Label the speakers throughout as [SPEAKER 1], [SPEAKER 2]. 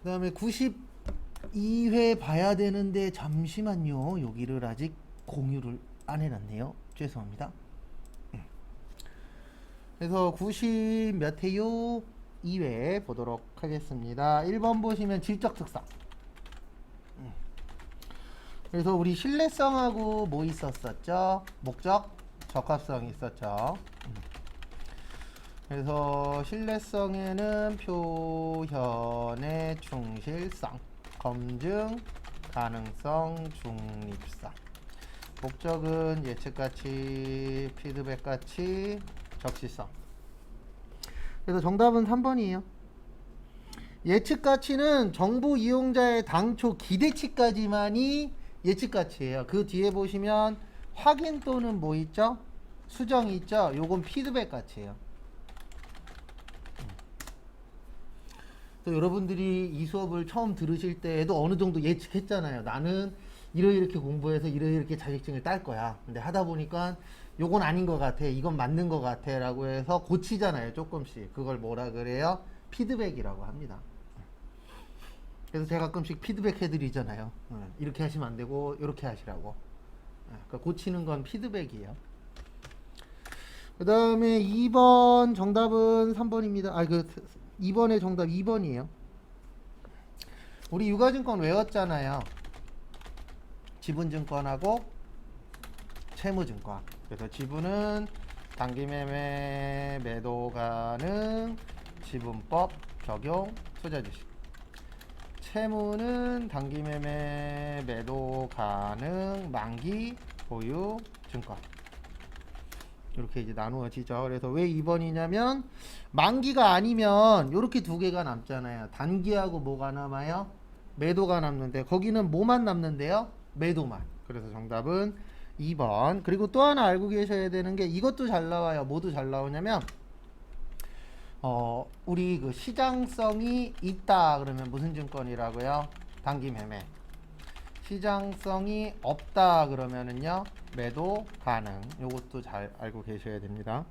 [SPEAKER 1] 그 다음에 92회 봐야 되는데 잠시만요. 여기를 아직 공유를 안 해놨네요. 죄송합니다. 그래서 90 몇 회요? 2회 보도록 하겠습니다. 1번 보시면 질적 특성. 그래서 우리 신뢰성하고 뭐 있었었죠? 목적, 적합성 있었죠. 그래서 신뢰성에는 표현의 충실성, 검증, 가능성, 중립성. 목적은 예측가치, 피드백가치, 적시성. 그래서 정답은 3번이에요. 예측가치는 정보 이용자의 당초 기대치까지만이 예측가치예요. 그 뒤에 보시면 확인 또는 뭐 있죠? 수정이 있죠? 요건 피드백가치예요. 또 여러분들이 이 수업을 처음 들으실 때에도 어느 정도 예측했잖아요. 나는 이렇게 공부해서 이렇게 자격증을 딸 거야. 근데 하다 보니까 요건 아닌 것 같아. 이건 맞는 것 같아. 라고 해서 고치잖아요. 조금씩. 그걸 뭐라 그래요? 피드백이라고 합니다. 그래서 제가 가끔씩 피드백 해드리잖아요. 이렇게 하시면 안 되고 이렇게 하시라고. 그러니까 고치는 건 피드백이에요. 그 다음에 2번 정답은 3번입니다. 2번의 정답 2번이에요. 우리 유가증권 외웠잖아요. 지분증권하고 채무증권. 그래서 지분은 단기매매 매도 가능, 지분법 적용, 투자주식. 채무는 단기매매 매도 가능, 만기 보유 증권. 이렇게 이제 나누어지죠. 그래서 왜 2번이냐면 만기가 아니면 이렇게 두 개가 남잖아요. 단기하고 뭐가 남아요? 매도가 남는데 거기는 뭐만 남는데요? 매도만. 그래서 정답은 2번. 그리고 또 하나 알고 계셔야 되는 게 이것도 잘 나와요. 뭐도 잘 나오냐면 우리 그 시장성이 있다 그러면 무슨 증권이라고요? 단기 매매. 시장성이 없다 그러면은요 매도 가능. 요것도 잘 알고 계셔야 됩니다.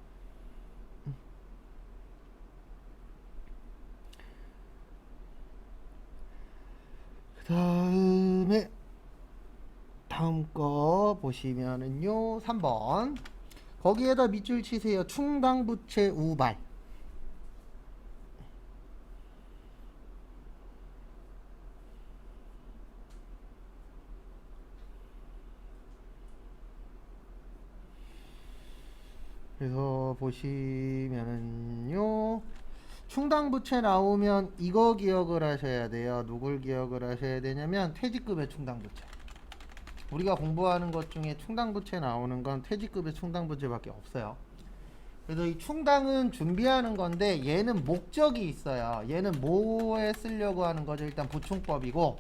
[SPEAKER 1] 그 다음에 다음 거 보시면은요 3번 거기에다 밑줄 치세요. 충당부채 우발. 그래서 보시면은요 충당부채 나오면 이거 기억을 하셔야 돼요. 누굴 기억을 하셔야 되냐면 퇴직금의 충당부채. 우리가 공부하는 것 중에 충당부채 나오는 건 퇴직급의 충당부채밖에 없어요. 그래서 이 충당은 준비하는 건데 얘는 목적이 있어요. 얘는 뭐에 쓰려고 하는 거죠? 일단 보충법이고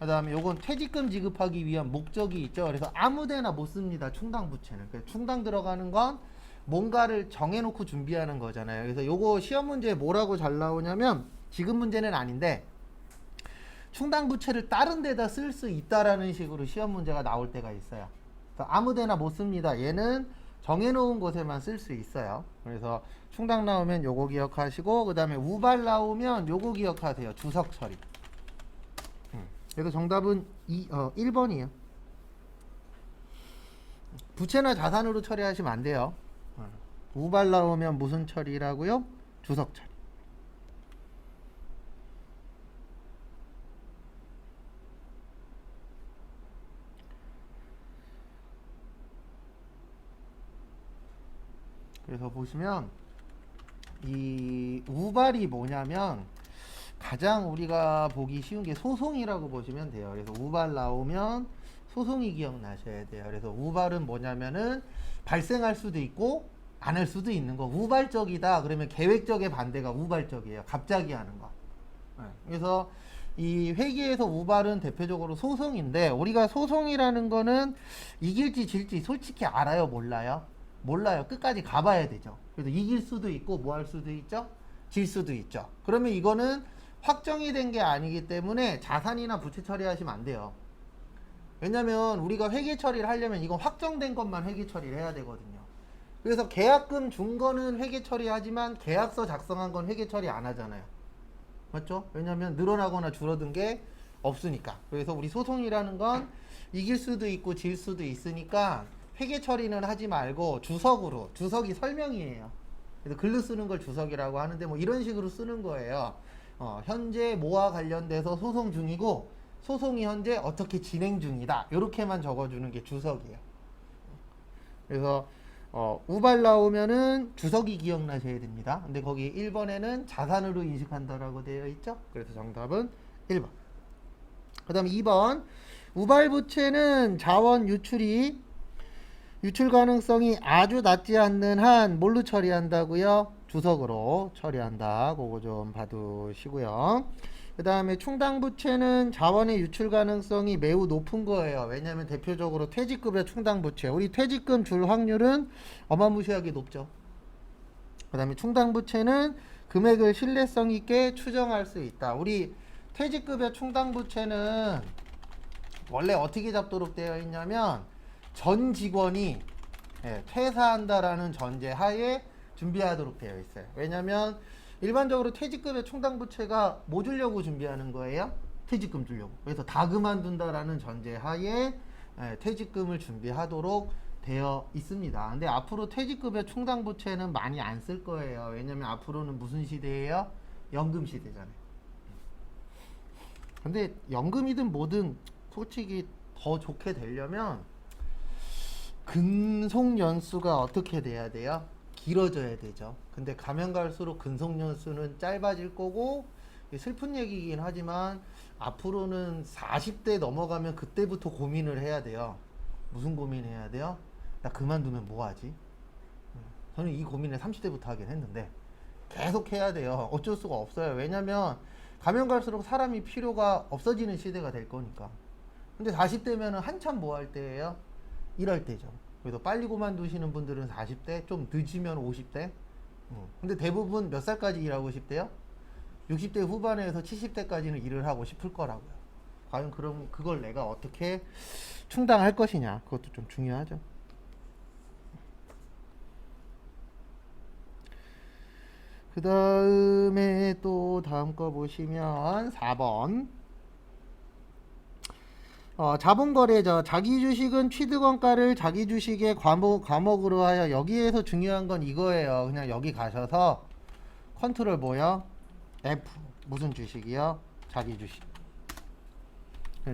[SPEAKER 1] 그 다음에 요건 퇴직금 지급하기 위한 목적이 있죠. 그래서 아무데나 못 씁니다. 충당부채는. 그래서 충당 들어가는 건 뭔가를 정해놓고 준비하는 거잖아요. 그래서 요거 시험 문제에 뭐라고 잘 나오냐면 지금 문제는 아닌데 충당부채를 다른 데다 쓸 수 있다라는 식으로 시험 문제가 나올 때가 있어요. 그래서 아무데나 못 씁니다. 얘는 정해놓은 곳에만 쓸 수 있어요. 그래서 충당 나오면 요거 기억하시고 그 다음에 우발 나오면 요거 기억하세요. 주석 처리. 그래서 정답은 1번이에요. 부채나 자산으로 처리하시면 안 돼요. 우발 나오면 무슨 처리라고요? 주석 처리. 그래서 보시면 이 우발이 뭐냐면 가장 우리가 보기 쉬운 게 소송이라고 보시면 돼요. 그래서 우발 나오면 소송이 기억나셔야 돼요. 그래서 우발은 뭐냐면은 발생할 수도 있고 안 할 수도 있는 거. 우발적이다 그러면 계획적의 반대가 우발적이에요. 갑자기 하는 거. 그래서 이 회계에서 우발은 대표적으로 소송인데 우리가 소송이라는 거는 이길지 질지 솔직히 알아요? 몰라요? 몰라요. 끝까지 가봐야 되죠. 그래서 이길 수도 있고 뭐 할 수도 있죠? 질 수도 있죠. 그러면 이거는 확정이 된 게 아니기 때문에 자산이나 부채 처리하시면 안 돼요. 왜냐면 우리가 회계 처리를 하려면 이건 확정된 것만 회계 처리를 해야 되거든요. 그래서 계약금 준 거는 회계 처리하지만 계약서 작성한 건 회계 처리 안 하잖아요. 맞죠? 왜냐면 늘어나거나 줄어든 게 없으니까. 그래서 우리 소송이라는 건 이길 수도 있고 질 수도 있으니까 회계 처리는 하지 말고 주석으로, 주석이 설명이에요. 그래서 글로 쓰는 걸 주석이라고 하는데 뭐 이런 식으로 쓰는 거예요. 현재 뭐와 관련돼서 소송 중이고 소송이 현재 어떻게 진행 중이다. 이렇게만 적어주는 게 주석이에요. 그래서 우발 나오면은 주석이 기억나셔야 됩니다. 근데 거기 1번에는 자산으로 인식한다라고 되어 있죠. 그래서 정답은 1번. 그 다음 2번 우발 부채는 자원 유출이 유출 가능성이 아주 낮지 않는 한 뭘로 처리한다고요? 주석으로 처리한다. 그거 좀 봐두시고요. 그 다음에 충당부채는 자원의 유출 가능성이 매우 높은 거예요. 왜냐하면 대표적으로 퇴직급의 충당부채. 우리 퇴직금 줄 확률은 어마무시하게 높죠. 그 다음에 충당부채는 금액을 신뢰성 있게 추정할 수 있다. 우리 퇴직급의 충당부채는 원래 어떻게 잡도록 되어 있냐면 전 직원이 퇴사한다라는 전제 하에 준비하도록 되어 있어요. 왜냐하면 일반적으로 퇴직금의 충당부채가 뭐 주려고 준비하는 거예요? 퇴직금 주려고. 그래서 다 그만둔다라는 전제 하에 퇴직금을 준비하도록 되어 있습니다. 근데 앞으로 퇴직금의 충당부채는 많이 안 쓸 거예요. 왜냐면 앞으로는 무슨 시대예요? 연금 시대잖아요. 근데 연금이든 뭐든 솔직히 더 좋게 되려면 근속 연수가 어떻게 돼야 돼요? 길어져야 되죠. 근데 가면 갈수록 근속 연수는 짧아질 거고 슬픈 얘기이긴 하지만 앞으로는 40대 넘어가면 그때부터 고민을 해야 돼요. 무슨 고민해야 돼요? 나 그만두면 뭐 하지? 저는 이 고민을 30대부터 하긴 했는데 계속 해야 돼요. 어쩔 수가 없어요. 왜냐면 가면 갈수록 사람이 필요가 없어지는 시대가 될 거니까. 근데 40대면은 한참 뭐 할 때예요? 일할 때죠. 그래서 빨리 그만두시는 분들은 40대, 좀 늦으면 50대. 근데 대부분 몇 살까지 일하고 싶대요? 60대 후반에서 70대까지는 일을 하고 싶을 거라고요. 과연 그럼 그걸 내가 어떻게 충당할 것이냐, 그것도 좀 중요하죠. 그 다음에 또 다음 거 보시면 4번 자본거래죠. 자기 주식은 취득원가를 자기 주식의 과목으로 하여. 여기에서 중요한 건 이거예요. 그냥 여기 가셔서 컨트롤 뭐요? F. 무슨 주식이요? 자기 주식.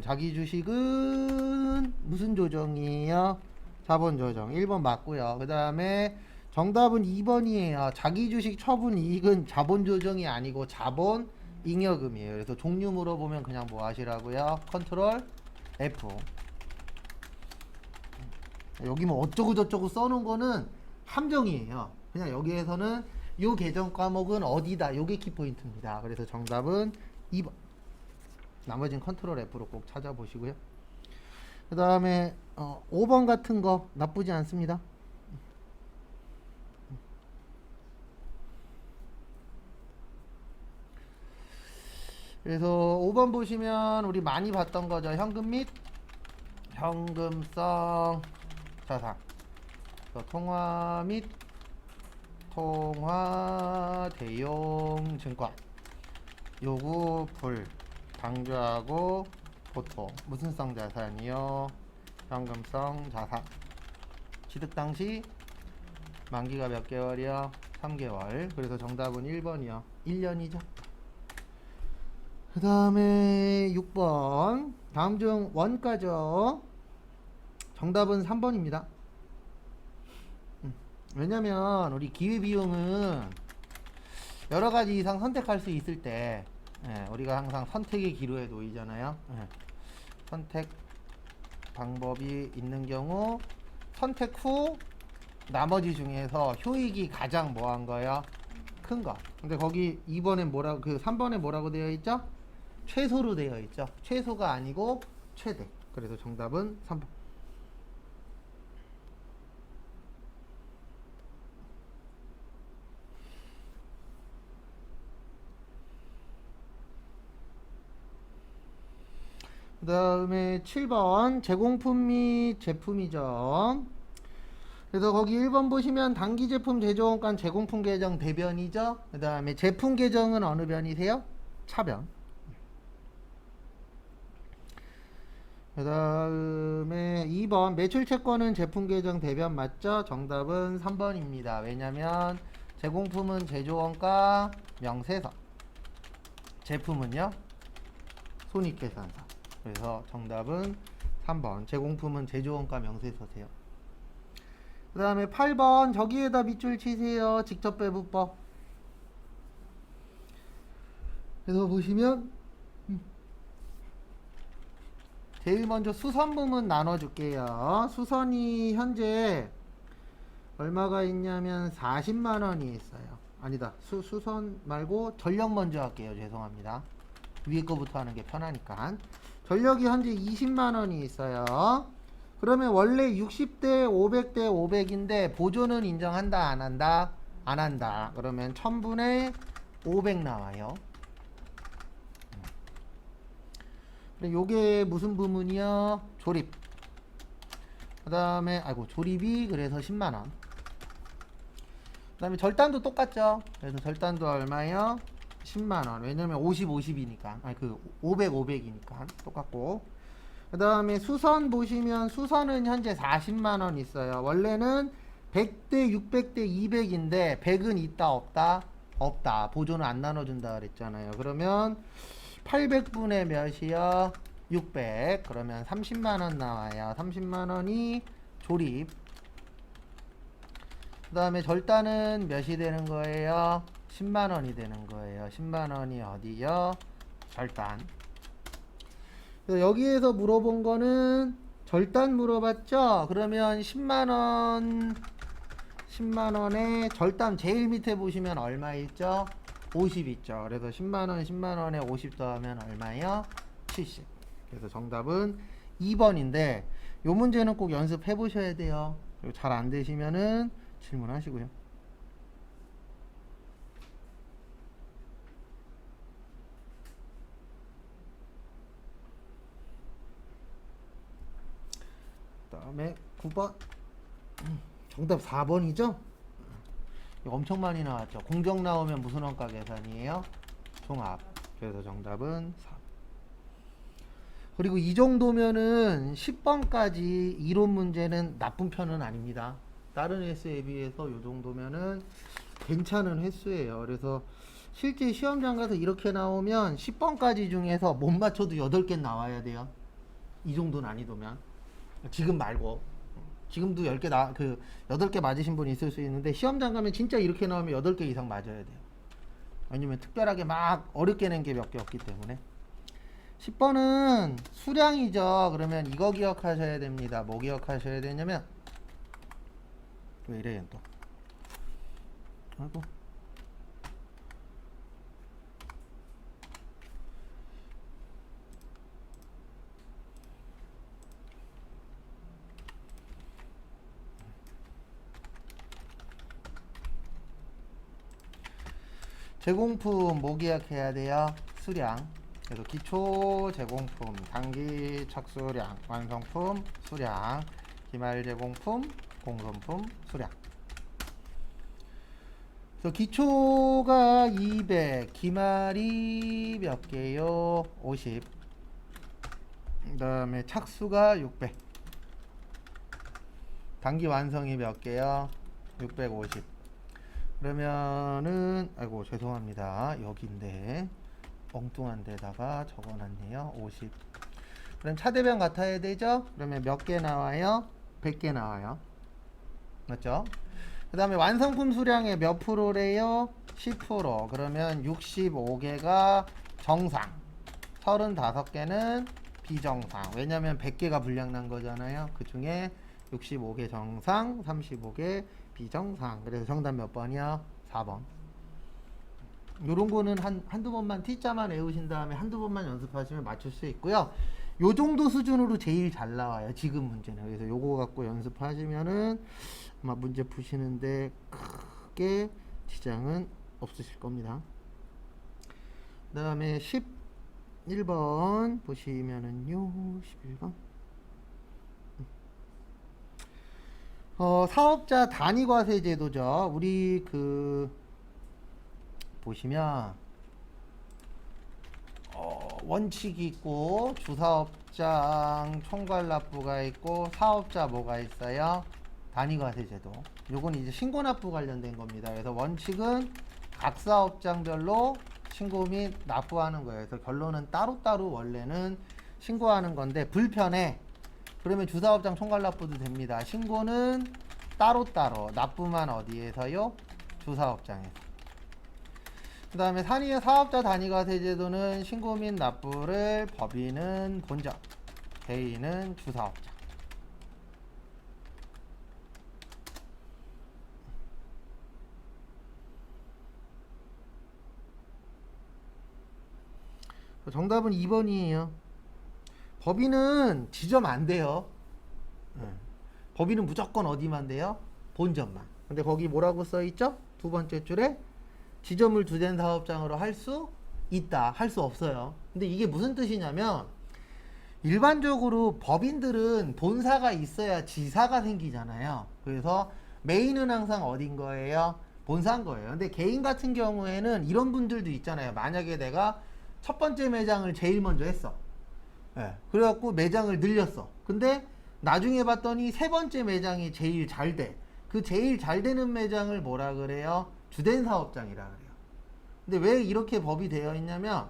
[SPEAKER 1] 자기 주식은 무슨 조정이에요? 자본 조정. 1번 맞고요. 그 다음에 정답은 2번이에요. 자기 주식 처분 이익은 자본 조정이 아니고 자본 잉여금이에요. 그래서 종류 물어보면 그냥 뭐 하시라고요? 컨트롤 F. 여기 뭐 어쩌고 저쩌고 써놓은 거는 함정이에요. 그냥 여기에서는 요 계정 과목은 어디다, 요게 키포인트입니다. 그래서 정답은 2번. 나머지는 컨트롤 F로 꼭 찾아보시고요. 그 다음에 5번 같은 거 나쁘지 않습니다. 그래서 5번 보시면 우리 많이 봤던 거죠. 현금 및 현금성 자산, 통화 및 통화 대용 증권, 요구 불, 강조하고 보통 무슨 성 자산이요? 현금성 자산. 취득 당시 만기가 몇 개월이요? 3개월. 그래서 정답은 1번이요. 1년이죠. 그 다음에 6번 다음 중 원가죠. 정답은 3번입니다. 왜냐면 우리 기회비용은 여러가지 이상 선택할 수 있을 때 우리가 항상 선택의 기로에 놓이잖아요. 선택 방법이 있는 경우 선택 후 나머지 중에서 효익이 가장 뭐한 거예요? 큰 거. 근데 거기 2번에 뭐라고, 그 3번에 뭐라고 되어 있죠? 최소로 되어 있죠. 최소가 아니고 최대. 그래서 정답은 3번. 그 다음에 7번 제공품 및 제품이죠. 그래서 거기 1번 보시면 단기 제품 제조원가 제공품 계정 대변이죠. 그 다음에 제품 계정은 어느 변이세요? 차변. 그 다음에 2번 매출채권은 제품 계정 대변 맞죠? 정답은 3번입니다. 왜냐면 제공품은 제조원가 명세서, 제품은요 손익계산서. 그래서 정답은 3번 제공품은 제조원가 명세서세요. 그 다음에 8번 저기에다 밑줄 치세요. 직접 배분법. 그래서 보시면 제일 먼저 수선 부문 나눠줄게요. 수선이 현재 얼마가 있냐면 40만원이 있어요. 아니다. 수선 말고 전력 먼저 할게요. 죄송합니다. 위에 거부터 하는 게 편하니까. 전력이 현재 20만원이 있어요. 그러면 원래 60대 500대 500인데 보조는 인정한다 안 한다? 안 한다. 그러면 1000분의 500 나와요. 요게 무슨 부문이요? 조립. 그 다음에 조립이 그래서 10만원. 그 다음에 절단도 똑같죠. 그래서 절단도 얼마요? 10만원. 왜냐면 50 50이니까 500 500이니까 똑같고. 그 다음에 수선 보시면 수선은 현재 40만원 있어요. 원래는 100대 600대 200인데 100은 있다 없다? 없다. 보조는 안 나눠준다 그랬잖아요. 그러면 800분의 몇이요? 600. 그러면 30만원 나와요. 30만원이 조립. 그 다음에 절단은 몇이 되는 거예요? 10만원이 되는 거예요. 10만원이 어디요? 절단. 여기에서 물어본 거는 절단 물어봤죠? 그러면 10만원에 절단 제일 밑에 보시면 얼마 있죠? 50 있죠. 그래서 10만원 10만원에 50 더하면 얼마요? 70. 그래서 정답은 2번인데 요 문제는 꼭 연습해 보셔야 돼요. 잘 안 되시면은 질문하시고요. 그 다음에 9번 정답 4번이죠? 엄청 많이 나왔죠. 공정 나오면 무슨 원가 계산이에요? 종합. 그래서 정답은 4. 그리고 이 정도면은 10번까지 이론 문제는 나쁜 편은 아닙니다. 다른 횟수에 비해서 이 정도면은 괜찮은 횟수예요. 그래서 실제 시험장 가서 이렇게 나오면 10번까지 중에서 못 맞춰도 8개 나와야 돼요. 이 정도 난이도면. 지금 말고. 지금도 8개 맞으신 분 있을 수 있는데 시험장 가면 진짜 이렇게 나오면 8개 이상 맞아야 돼요. 왜냐면 특별하게 막 어렵게 낸 게 몇 개 없기 때문에. 10번은 수량이죠. 그러면 이거 기억하셔야 됩니다. 뭐 기억하셔야 되냐면 왜 이래요 또. 아이고. 제공품 뭐 기억해야 돼요? 수량. 그래서 기초 제공품, 단기 착수량, 완성품 수량, 기말 제공품, 공선품 수량. 그래서 기초가 200, 기말이 몇 개요? 50. 그 다음에 착수가 600. 단기 완성이 몇 개요? 650. 그러면은 죄송합니다. 여기인데 엉뚱한 데다가 적어놨네요. 50. 그럼 차대변 같아야 되죠? 그러면 몇 개 나와요? 100개 나와요. 맞죠? 그 다음에 완성품 수량의 몇 프로래요? 10%. 그러면 65개가 정상, 35개는 비정상. 왜냐면 100개가 불량 난 거잖아요. 그 중에 65개 정상, 35개 비정상. 그래서 정답 몇 번이야? 4번. 요런 거는 한두 번만 T자만 외우신 다음에 한두 번만 연습하시면 맞출 수 있고요. 요 정도 수준으로 제일 잘 나와요. 지금 문제는. 그래서 요거 갖고 연습하시면은 아마 문제 푸시는데 크게 지장은 없으실 겁니다. 그 다음에 11번 보시면은요. 11번. 사업자 단위과세 제도죠. 우리 보시면 원칙이 있고 주사업장 총괄납부가 있고 사업자 뭐가 있어요? 단위과세제도. 요건 이제 신고납부 관련된 겁니다. 그래서 원칙은 각 사업장별로 신고 및 납부하는 거예요. 그래서 결론은 따로따로 원래는 신고하는 건데 불편해. 그러면 주사업장 총괄납부도 됩니다. 신고는 따로따로, 납부만 어디에서요? 주사업장에서. 그 다음에 사업자 단위과세제도는 신고 및 납부를 법인은 본점, 개인은 주사업장. 정답은 2번이에요. 법인은 지점 안 돼요. 법인은 무조건 어디만 돼요? 본점만. 근데 거기 뭐라고 써있죠? 두 번째 줄에 지점을 주된 사업장으로 할 수 있다, 할 수 없어요. 근데 이게 무슨 뜻이냐면 일반적으로 법인들은 본사가 있어야 지사가 생기잖아요. 그래서 메인은 항상 어딘 거예요? 본사인 거예요. 근데 개인 같은 경우에는 이런 분들도 있잖아요. 만약에 내가 첫 번째 매장을 제일 먼저 했어. 그래갖고 매장을 늘렸어. 근데 나중에 봤더니 세 번째 매장이 제일 잘 돼. 그 제일 잘 되는 매장을 뭐라 그래요? 주된 사업장이라 그래요. 근데 왜 이렇게 법이 되어 있냐면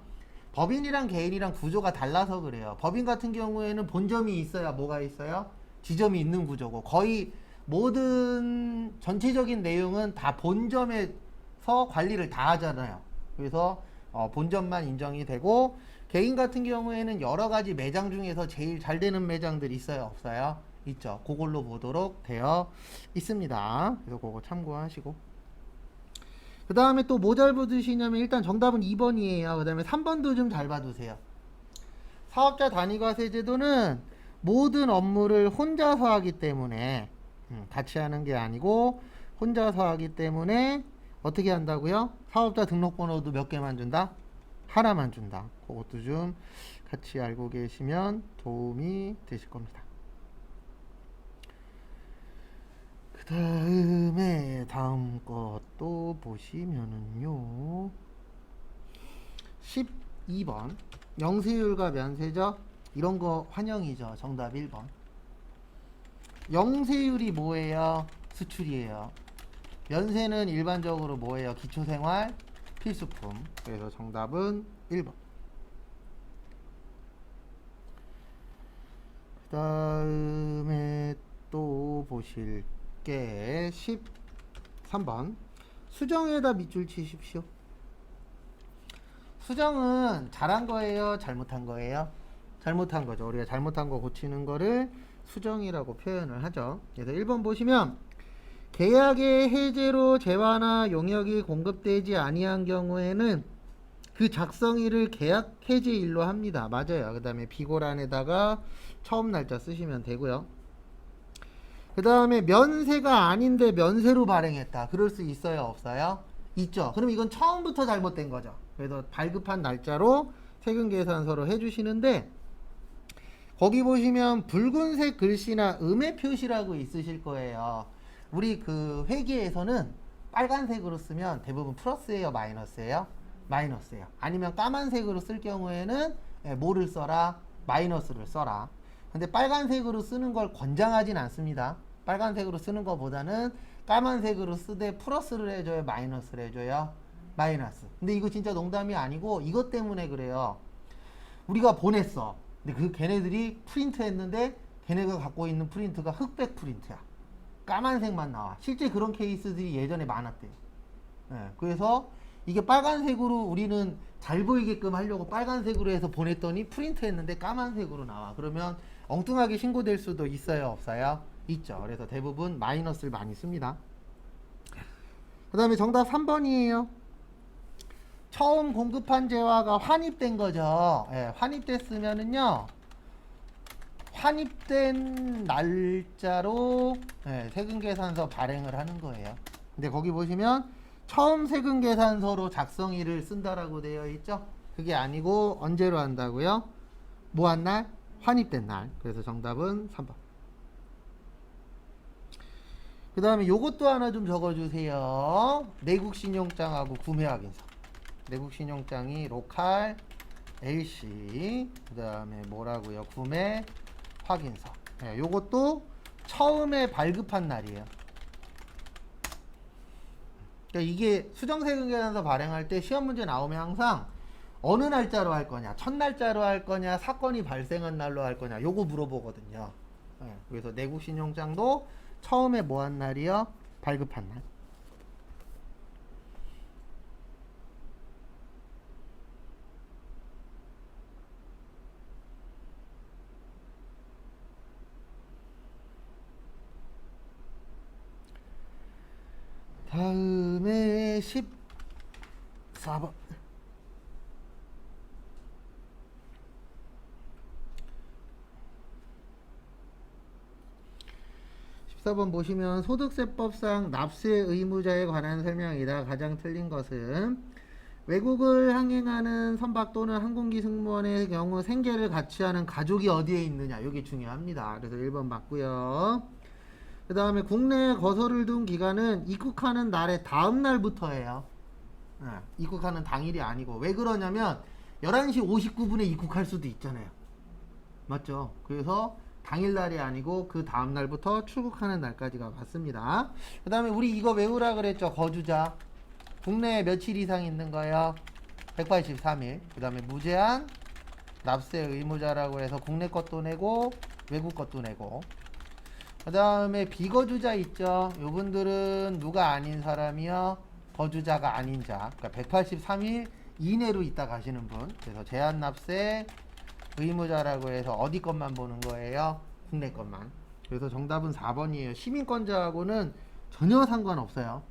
[SPEAKER 1] 법인이랑 개인이랑 구조가 달라서 그래요. 법인 같은 경우에는 본점이 있어야 뭐가 있어요? 지점이 있는 구조고 거의 모든 전체적인 내용은 다 본점에서 관리를 다 하잖아요. 그래서 본점만 인정이 되고 개인 같은 경우에는 여러 가지 매장 중에서 제일 잘 되는 매장들이 있어요? 없어요? 있죠. 그걸로 보도록 되어 있습니다. 그래서 그거 참고하시고. 그 다음에 또 뭐 잘 보시냐면 일단 정답은 2번이에요. 그 다음에 3번도 좀 잘 봐두세요. 사업자 단위과세 제도는 모든 업무를 혼자서 하기 때문에 같이 하는 게 아니고 혼자서 하기 때문에 어떻게 한다고요? 사업자 등록번호도 몇 개만 준다? 하나만 준다. 그것도 좀 같이 알고 계시면 도움이 되실 겁니다. 그 다음에 다음 것도 보시면은요 12번 영세율과 면세죠. 이런 거 환영이죠. 정답 1번. 영세율이 뭐예요? 수출이에요. 면세는 일반적으로 뭐예요? 기초생활 필수품. 그래서 정답은 1번. 그 다음에 또 보실 게 13번 수정에다 밑줄 치십시오. 수정은 잘한 거예요? 잘못한 거예요? 잘못한 거죠. 우리가 잘못한 거 고치는 거를 수정이라고 표현을 하죠. 그래서 1번 보시면 계약의 해제로 재화나 용역이 공급되지 아니한 경우에는 그 작성일을 계약 해제일로 합니다. 맞아요. 그 다음에 비고란에다가 처음 날짜 쓰시면 되고요. 그 다음에 면세가 아닌데 면세로 발행했다. 그럴 수 있어요? 없어요? 있죠. 그럼 이건 처음부터 잘못된 거죠. 그래서 발급한 날짜로 세금계산서로 해주시는데 거기 보시면 붉은색 글씨나 음의 표시라고 있으실 거예요. 우리 그 회계에서는 빨간색으로 쓰면 대부분 플러스예요? 마이너스예요? 마이너스예요. 아니면 까만색으로 쓸 경우에는 뭐를 써라? 마이너스를 써라. 근데 빨간색으로 쓰는 걸 권장하진 않습니다. 빨간색으로 쓰는 것보다는 까만색으로 쓰되 플러스를 해줘요? 마이너스를 해줘요? 마이너스. 근데 이거 진짜 농담이 아니고 이것 때문에 그래요. 우리가 보냈어. 근데 그 걔네들이 프린트 했는데 걔네가 갖고 있는 프린트가 흑백 프린트야. 까만색만 나와. 실제 그런 케이스들이 예전에 많았대요. 그래서 이게 빨간색으로 우리는 잘 보이게끔 하려고 빨간색으로 해서 보냈더니 프린트 했는데 까만색으로 나와. 그러면 엉뚱하게 신고될 수도 있어요? 없어요? 있죠. 그래서 대부분 마이너스를 많이 씁니다. 그 다음에 정답 3번이에요. 처음 공급한 재화가 환입된 거죠. 환입됐으면은요 환입된 날짜로 세금계산서 발행을 하는 거예요. 근데 거기 보시면 처음 세금계산서로 작성일을 쓴다라고 되어 있죠. 그게 아니고 언제로 한다고요? 뭐 한 날? 환입된 날. 그래서 정답은 3번. 그 다음에 요것도 하나 좀 적어주세요. 내국신용장하고 구매확인서. 내국신용장이 로컬 LC 그 다음에 뭐라고요? 구매 확인서. 네, 요것도 처음에 발급한 날이에요. 그러니까 이게 수정세금계산서 발행할 때 시험 문제 나오면 항상 어느 날짜로 할 거냐, 첫날짜로 할 거냐, 사건이 발생한 날로 할 거냐, 요거 물어보거든요. 네, 그래서 내국신용장도 처음에 뭐 한 날이요? 발급한 날. 다음에 14번. 14번 보시면 소득세법상 납세 의무자에 관한 설명이다. 가장 틀린 것은 외국을 항행하는 선박 또는 항공기 승무원의 경우 생계를 같이 하는 가족이 어디에 있느냐. 이게 중요합니다. 그래서 1번 맞고요. 그 다음에 국내에 거소를 둔 기간은 입국하는 날의 다음 날부터예요. 입국하는 당일이 아니고. 왜 그러냐면 11시 59분에 입국할 수도 있잖아요. 맞죠? 그래서 당일날이 아니고 그 다음날부터 출국하는 날까지가 맞습니다. 그 다음에 우리 이거 외우라 그랬죠. 거주자 국내에 며칠 이상 있는 거예요? 183일. 그 다음에 무제한 납세 의무자라고 해서 국내 것도 내고 외국 것도 내고. 그 다음에 비거주자 있죠. 요분들은 누가 아닌 사람이요? 거주자가 아닌 자. 그러니까 183일 이내로 있다 가시는 분. 그래서 제한 납세 의무자라고 해서 어디 것만 보는 거예요? 국내 것만. 그래서 정답은 4번이에요. 시민권자하고는 전혀 상관없어요.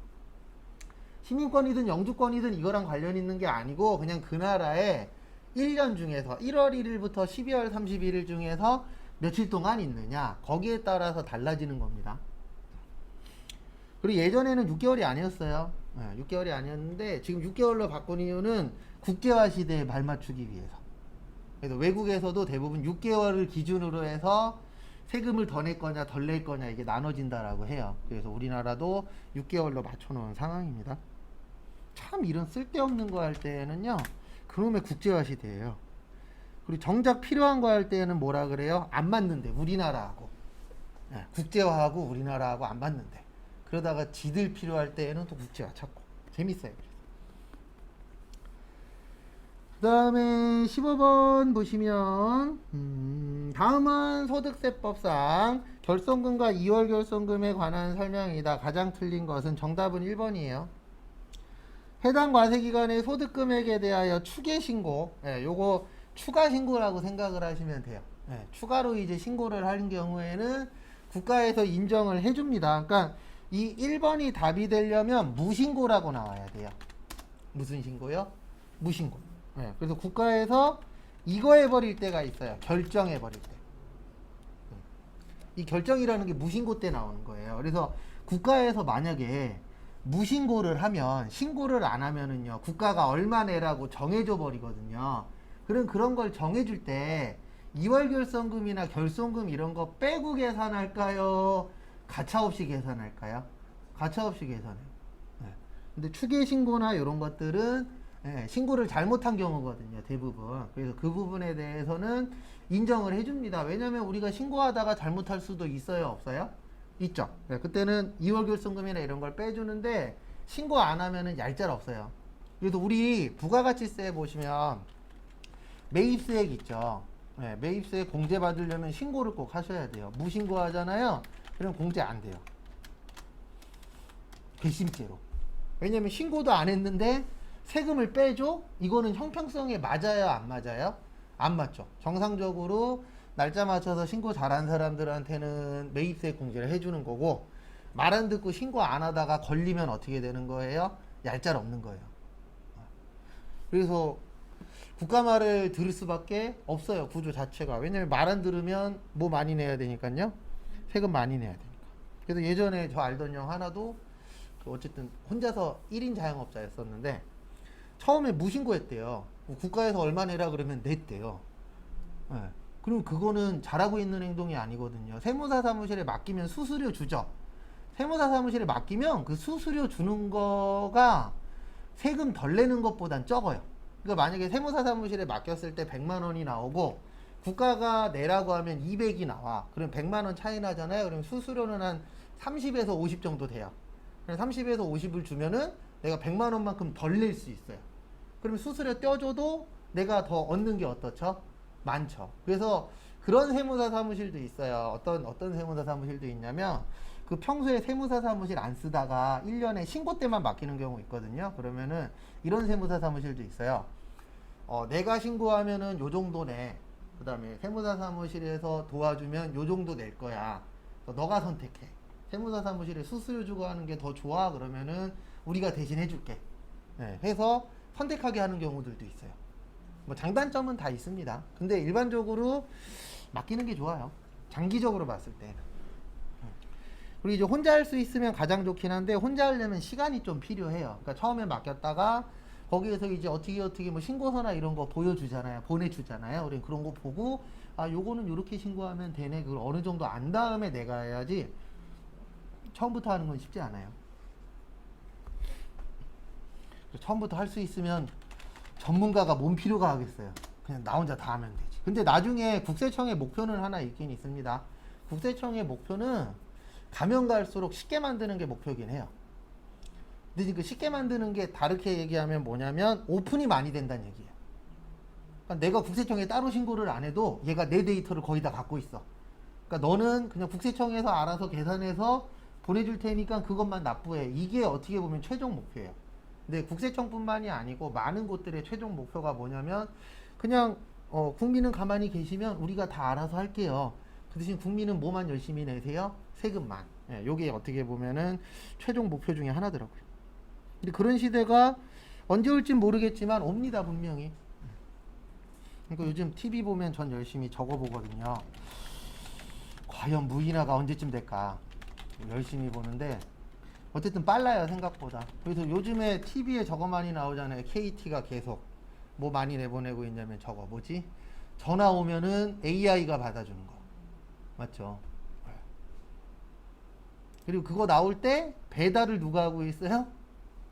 [SPEAKER 1] 시민권이든 영주권이든 이거랑 관련 있는 게 아니고 그냥 그 나라에 1년 중에서 1월 1일부터 12월 31일 중에서 며칠 동안 있느냐 거기에 따라서 달라지는 겁니다. 그리고 예전에는 6개월이 아니었어요. 6개월이 아니었는데 지금 6개월로 바꾼 이유는 국제화 시대에 발맞추기 위해서. 그래서 외국에서도 대부분 6개월을 기준으로 해서 세금을 더 낼 거냐 덜 낼 거냐 이게 나눠진다라고 해요. 그래서 우리나라도 6개월로 맞춰놓은 상황입니다. 참 이런 쓸데없는 거 할 때는요 그놈의 국제화 시대예요. 그리고 정작 필요한 거 할 때는 뭐라 그래요? 안 맞는데 우리나라하고 국제화하고 우리나라하고 안 맞는데 그러다가 지들 필요할 때에는 또 국제화 찾고 재밌어요. 그 다음에 15번 보시면 다음은 소득세법상 결손금과 2월 결손금에 관한 설명이다. 가장 틀린 것은 정답은 1번이에요. 해당 과세기간의 소득금액에 대하여 추계신고, 요거 추가신고라고 생각을 하시면 돼요. 추가로 이제 신고를 하는 경우에는 국가에서 인정을 해줍니다. 그러니까 이 1번이 답이 되려면 무신고라고 나와야 돼요. 무슨 신고요? 무신고. 그래서 국가에서 이거 해버릴 때가 있어요. 결정해버릴 때. 이 결정이라는 게 무신고 때 나오는 거예요. 그래서 국가에서 만약에 무신고를 하면 신고를 안 하면은요 국가가 얼마 내라고 정해줘 버리거든요. 그런 걸 정해줄 때 2월 결손금이나 결손금 이런 거 빼고 계산할까요? 가차없이 계산할까요? 가차없이 계산해요. 근데 추계 신고나 이런 것들은 신고를 잘못한 경우거든요. 대부분. 그래서 그 부분에 대해서는 인정을 해줍니다. 왜냐면 우리가 신고하다가 잘못할 수도 있어요? 없어요? 있죠. 그때는 2월 결손금이나 이런 걸 빼주는데 신고 안 하면은 얄짤 없어요. 그래서 우리 부가가치세 보시면 매입세액 있죠. 매입세액 공제 받으려면 신고를 꼭 하셔야 돼요. 무신고 하잖아요. 그럼 공제 안 돼요. 괘씸죄로. 왜냐면 신고도 안 했는데 세금을 빼줘? 이거는 형평성에 맞아요? 안 맞아요? 안 맞죠. 정상적으로 날짜 맞춰서 신고 잘한 사람들한테는 매입세 공제를 해주는 거고 말 안 듣고 신고 안 하다가 걸리면 어떻게 되는 거예요? 얄짤 없는 거예요. 그래서 국가 말을 들을 수밖에 없어요. 구조 자체가. 왜냐면 말 안 들으면 뭐 많이 내야 되니까요. 세금 많이 내야 되니까. 그래서 예전에 저 알던 형 하나도 어쨌든 혼자서 1인 자영업자였었는데 처음에 무신고했대요. 국가에서 얼마 내라 그러면 냈대요. 그럼 그거는 잘하고 있는 행동이 아니거든요. 세무사 사무실에 맡기면 수수료 주죠. 세무사 사무실에 맡기면 그 수수료 주는 거가 세금 덜 내는 것보단 적어요. 그러니까 만약에 세무사 사무실에 맡겼을 때 100만 원이 나오고 국가가 내라고 하면 200이 나와. 그럼 100만 원 차이 나잖아요. 그럼 수수료는 한 30에서 50 정도 돼요. 30에서 50을 주면은 내가 100만 원만큼 덜 낼 수 있어요. 그럼 수수료 떼어줘도 내가 더 얻는 게 어떻죠? 많죠. 그래서 그런 세무사 사무실도 있어요. 어떤 세무사 사무실도 있냐면 그 평소에 세무사 사무실 안 쓰다가 1년에 신고 때만 맡기는 경우 있거든요. 그러면은 이런 세무사 사무실도 있어요. 내가 신고하면은 요 정도 내. 그 다음에 세무사 사무실에서 도와주면 요 정도 낼 거야. 너가 선택해. 세무사 사무실에 수수료 주고 하는 게 더 좋아. 그러면은 우리가 대신 해줄게. 네, 해서 선택하게 하는 경우들도 있어요. 뭐 장단점은 다 있습니다. 근데 일반적으로 맡기는 게 좋아요. 장기적으로 봤을 때. 그리고 이제 혼자 할 수 있으면 가장 좋긴 한데 혼자 하려면 시간이 좀 필요해요. 그러니까 처음에 맡겼다가 거기에서 이제 어떻게 뭐 신고서나 이런 거 보여주잖아요. 보내주잖아요. 우리 그런 거 보고 아 요거는 요렇게 신고하면 되네. 그걸 어느 정도 안 다음에 내가 해야지 처음부터 하는 건 쉽지 않아요. 처음부터 할 수 있으면 전문가가 뭔 필요가 하겠어요. 그냥 나 혼자 다 하면 되지. 근데 나중에 국세청의 목표는 하나 있긴 있습니다. 국세청의 목표는 가면 갈수록 쉽게 만드는 게 목표긴 해요. 근데 그 쉽게 만드는 게 다르게 얘기하면 뭐냐면 오픈이 많이 된다는 얘기예요. 그러니까 내가 국세청에 따로 신고를 안 해도 얘가 내 데이터를 거의 다 갖고 있어. 그러니까 너는 그냥 국세청에서 알아서 계산해서 보내줄 테니까 그것만 납부해. 이게 어떻게 보면 최종 목표예요. 근데 국세청뿐만이 아니고 많은 곳들의 최종 목표가 뭐냐면 그냥 국민은 가만히 계시면 우리가 다 알아서 할게요. 그 대신 국민은 뭐만 열심히 내세요? 세금만. 예, 요게 어떻게 보면은 최종 목표 중에 하나더라고요. 근데 그런 시대가 언제 올진 모르겠지만 옵니다 분명히. 그러니까 요즘 TV 보면 전 열심히 적어보거든요. 과연 무인화가 언제쯤 될까 열심히 보는데 어쨌든 빨라요 생각보다. 그래서 요즘에 TV에 저거 많이 나오잖아요. KT가 계속 뭐 많이 내보내고 있냐면 저거 뭐지? 전화 오면은 AI가 받아주는 거 맞죠? 그리고 그거 나올 때 배달을 누가 하고 있어요?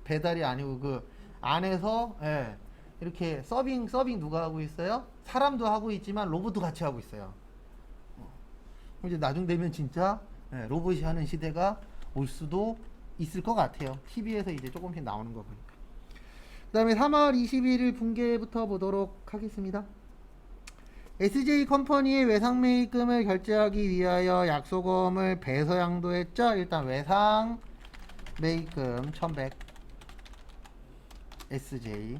[SPEAKER 1] 배달이 아니고 그 안에서 예, 이렇게 서빙 누가 하고 있어요? 사람도 하고 있지만 로봇도 같이 하고 있어요. 이제 나중 되면 진짜 예, 로봇이 하는 시대가 올 수도 있을 것 같아요. TV에서 이제 조금씩 나오는 거 보니까. 그 다음에 3월 21일 분계부터 보도록 하겠습니다. SJ 컴퍼니의 외상 매입금을 결제하기 위하여 약소금을 배서 양도했죠. 일단 외상 매입금 1100 SJ.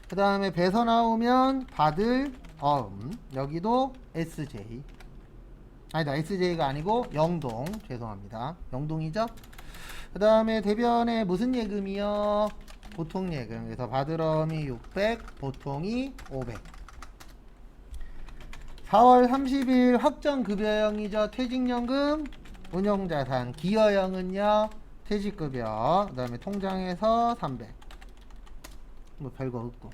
[SPEAKER 1] 그 다음에 배서 나오면 받을 여기도 SJ. 아니다, SJ가 아니고 영동. 죄송합니다. 영동이죠. 그 다음에 대변에 무슨 예금이요? 보통 예금. 그래서 받을 어음이 600, 보통이 500. 4월 30일 확정급여형이죠. 퇴직연금, 운용자산. 기여형은요, 퇴직급여. 그 다음에 통장에서 300. 뭐 별거 없고.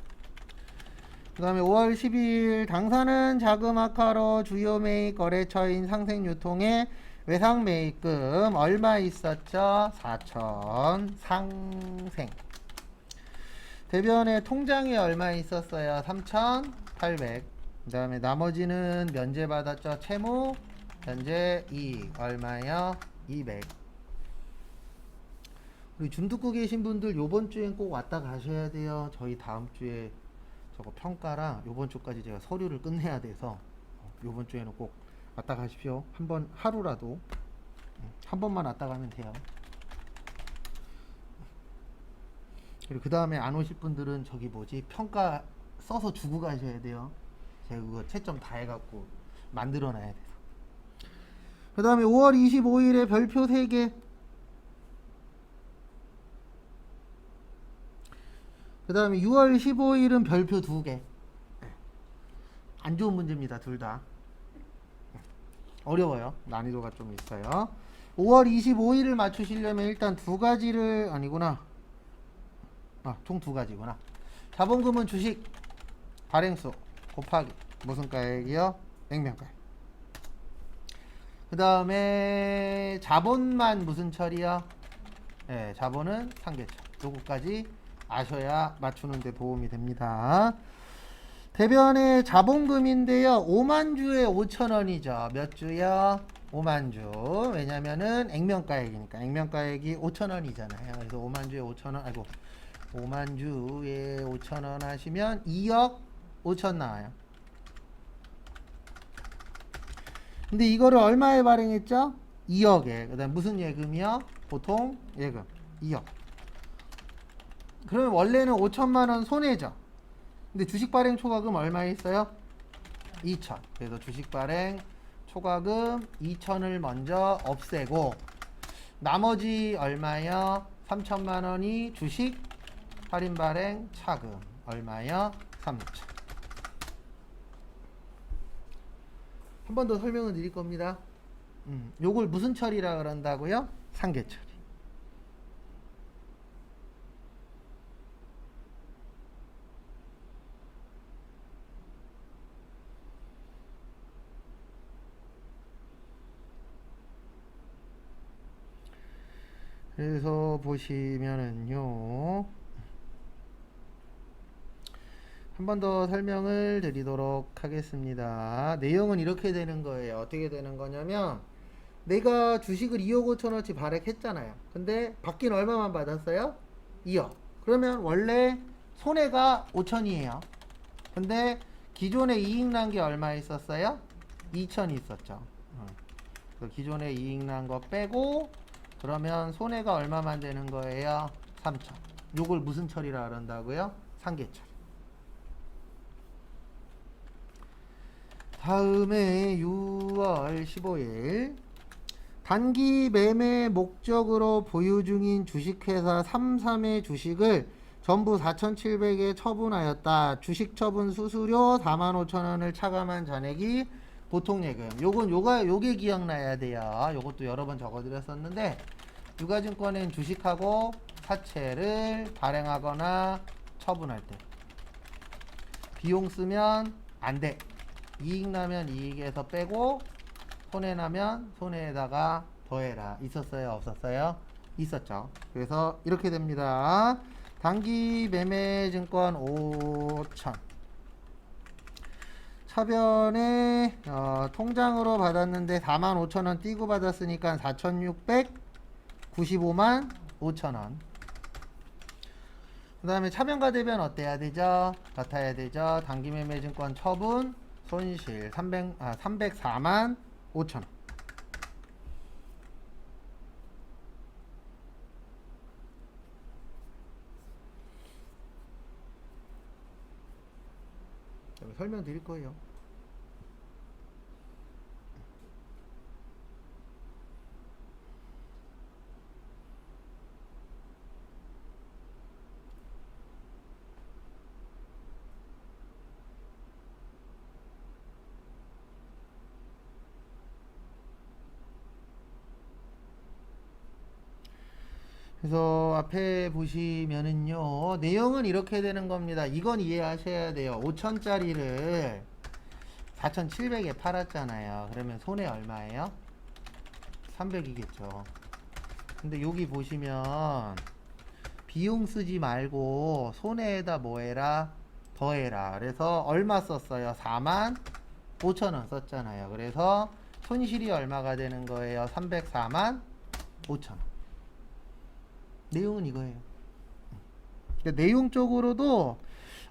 [SPEAKER 1] 그 다음에 5월 12일 당사는 자금 악화로 주요 매입 거래처인 상생유통에 외상 매입금 얼마 있었죠? 4천 상생. 대변에 통장에 얼마 있었어요? 3,800. 그 다음에 나머지는 면제받았죠? 채무 면제 이익 얼마요? 200. 우리 줌 듣고 계신 분들 요번 주엔 꼭 왔다 가셔야 돼요. 저희 다음 주에 저거 평가랑 요번 주까지 제가 서류를 끝내야 돼서 요번 주에는 꼭 왔다 가십시오. 한번 하루라도 한 번만 왔다 가면 돼요. 그리고 그 다음에 안 오실 분들은 저기 뭐지 평가 써서 주고 가셔야 돼요. 제가 그거 채점 다 해갖고 만들어 놔야 돼서. 그 다음에 5월 25일에 별표 3개. 그 다음에 6월 15일은 별표 2개. 안 좋은 문제입니다. 둘 다. 어려워요. 난이도가 좀 있어요. 5월 25일을 맞추시려면 일단 두 가지를 아니구나. 총 두 가지구나. 자본금은 주식 발행수 곱하기 무슨 가액이요? 액면가액. 그 다음에 자본만 무슨 처리요? 네, 자본은 상계처. 요거까지 아셔야 맞추는 데 도움이 됩니다. 대변의 자본금인데요. 5만 주에 5천 원이죠. 몇 주요? 5만 주. 왜냐면은 액면가액이니까. 액면가액이 5천 원이잖아요. 그래서 5만 주에 5천 원, 아이고, 5만 주에 5천 원 하시면 2억 5천 나와요. 근데 이거를 얼마에 발행했죠? 2억에. 그 다음 무슨 예금이요? 보통 예금. 2억. 그러면 원래는 5천만 원 손해죠. 근데 주식 발행 초과금 얼마에 있어요? 2천. 그래서 주식 발행 초과금 2천을 먼저 없애고 나머지 얼마요? 3천만 원이 주식 할인 발행 차금 얼마요? 3천. 한 번 더 설명을 드릴 겁니다. 요걸 무슨 처리라 그런다고요? 상계 처리. 그래서 보시면은요. 한 번 더 설명을 드리도록 하겠습니다. 내용은 이렇게 되는 거예요. 어떻게 되는 거냐면 내가 주식을 2억 5천원치 발행했잖아요. 근데 받긴 얼마만 받았어요? 2억. 그러면 원래 손해가 5천이에요. 근데 기존에 이익 난 게 얼마 있었어요? 2천이 있었죠. 그 기존에 이익 난 거 빼고 그러면 손해가 얼마만 되는 거예요? 3천. 요걸 무슨 처리라 그런다고요? 상계 처리. 다음에 6월 15일 단기 매매 목적으로 보유 중인 주식회사 33의 주식을 전부 4,700에 처분하였다. 주식 처분 수수료 45,000원을 차감한 잔액이 보통예금. 요게 기억나야 돼요. 요것도 여러 번 적어드렸었는데 유가증권엔 주식하고 사채를 발행하거나 처분할 때 비용 쓰면 안 돼. 이익 나면 이익에서 빼고 손해 나면 손해에다가 더해라. 있었어요? 없었어요? 있었죠. 그래서 이렇게 됩니다. 단기 매매 증권 5천. 차변에 통장으로 받았는데 45,000원 띄고 받았으니까 4,695만 5천원. 그 다음에 차변과 대변 어때야 되죠? 같아야 되죠. 단기 매매 증권 처분 손실 304만 5천원. 설명드릴 거예요. 그래서 앞에 보시면은요, 내용은 이렇게 되는 겁니다. 이건 이해하셔야 돼요. 5천짜리를 4,700에 팔았잖아요. 그러면 손해 얼마예요? 300이겠죠. 근데 여기 보시면 비용 쓰지 말고 손해에다 뭐 해라? 더해라. 그래서 얼마 썼어요? 4만 5천원 썼잖아요. 그래서 손실이 얼마가 되는 거예요? 304만 5천원. 내용은 이거예요. 내용적으로도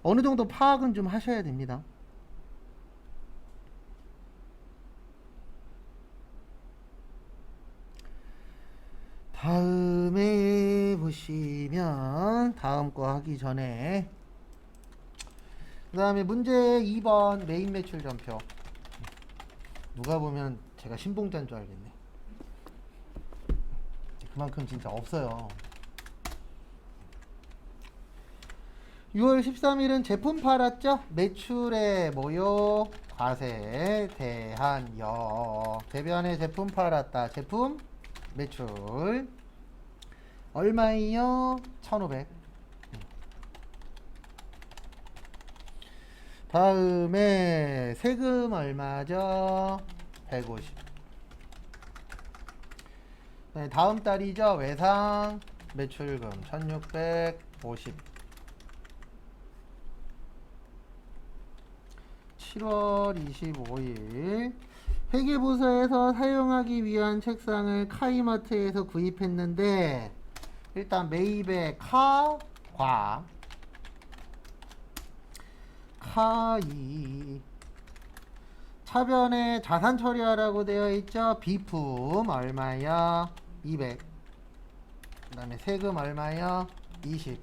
[SPEAKER 1] 어느 정도 파악은 좀 하셔야 됩니다. 다음에 보시면 다음 거 하기 전에 그 다음에 문제 2번 메인 매출 전표. 누가 보면 제가 신봉자인 줄 알겠네. 그만큼 진짜 없어요. 6월 13일은 제품 팔았죠? 매출의 뭐요? 과세 대한여. 대변에 제품 팔았다. 제품 매출 얼마예요? 1,500. 다음에 세금 얼마죠? 150. 네, 다음 달이죠? 외상 매출금 1,650. 7월 25일 회계부서에서 사용하기 위한 책상을 카이마트에서 구입했는데 일단 매입의 카이 차변에 자산 처리하라고 되어 있죠. 비품 얼마요? 200. 그 다음에 세금 얼마요? 20.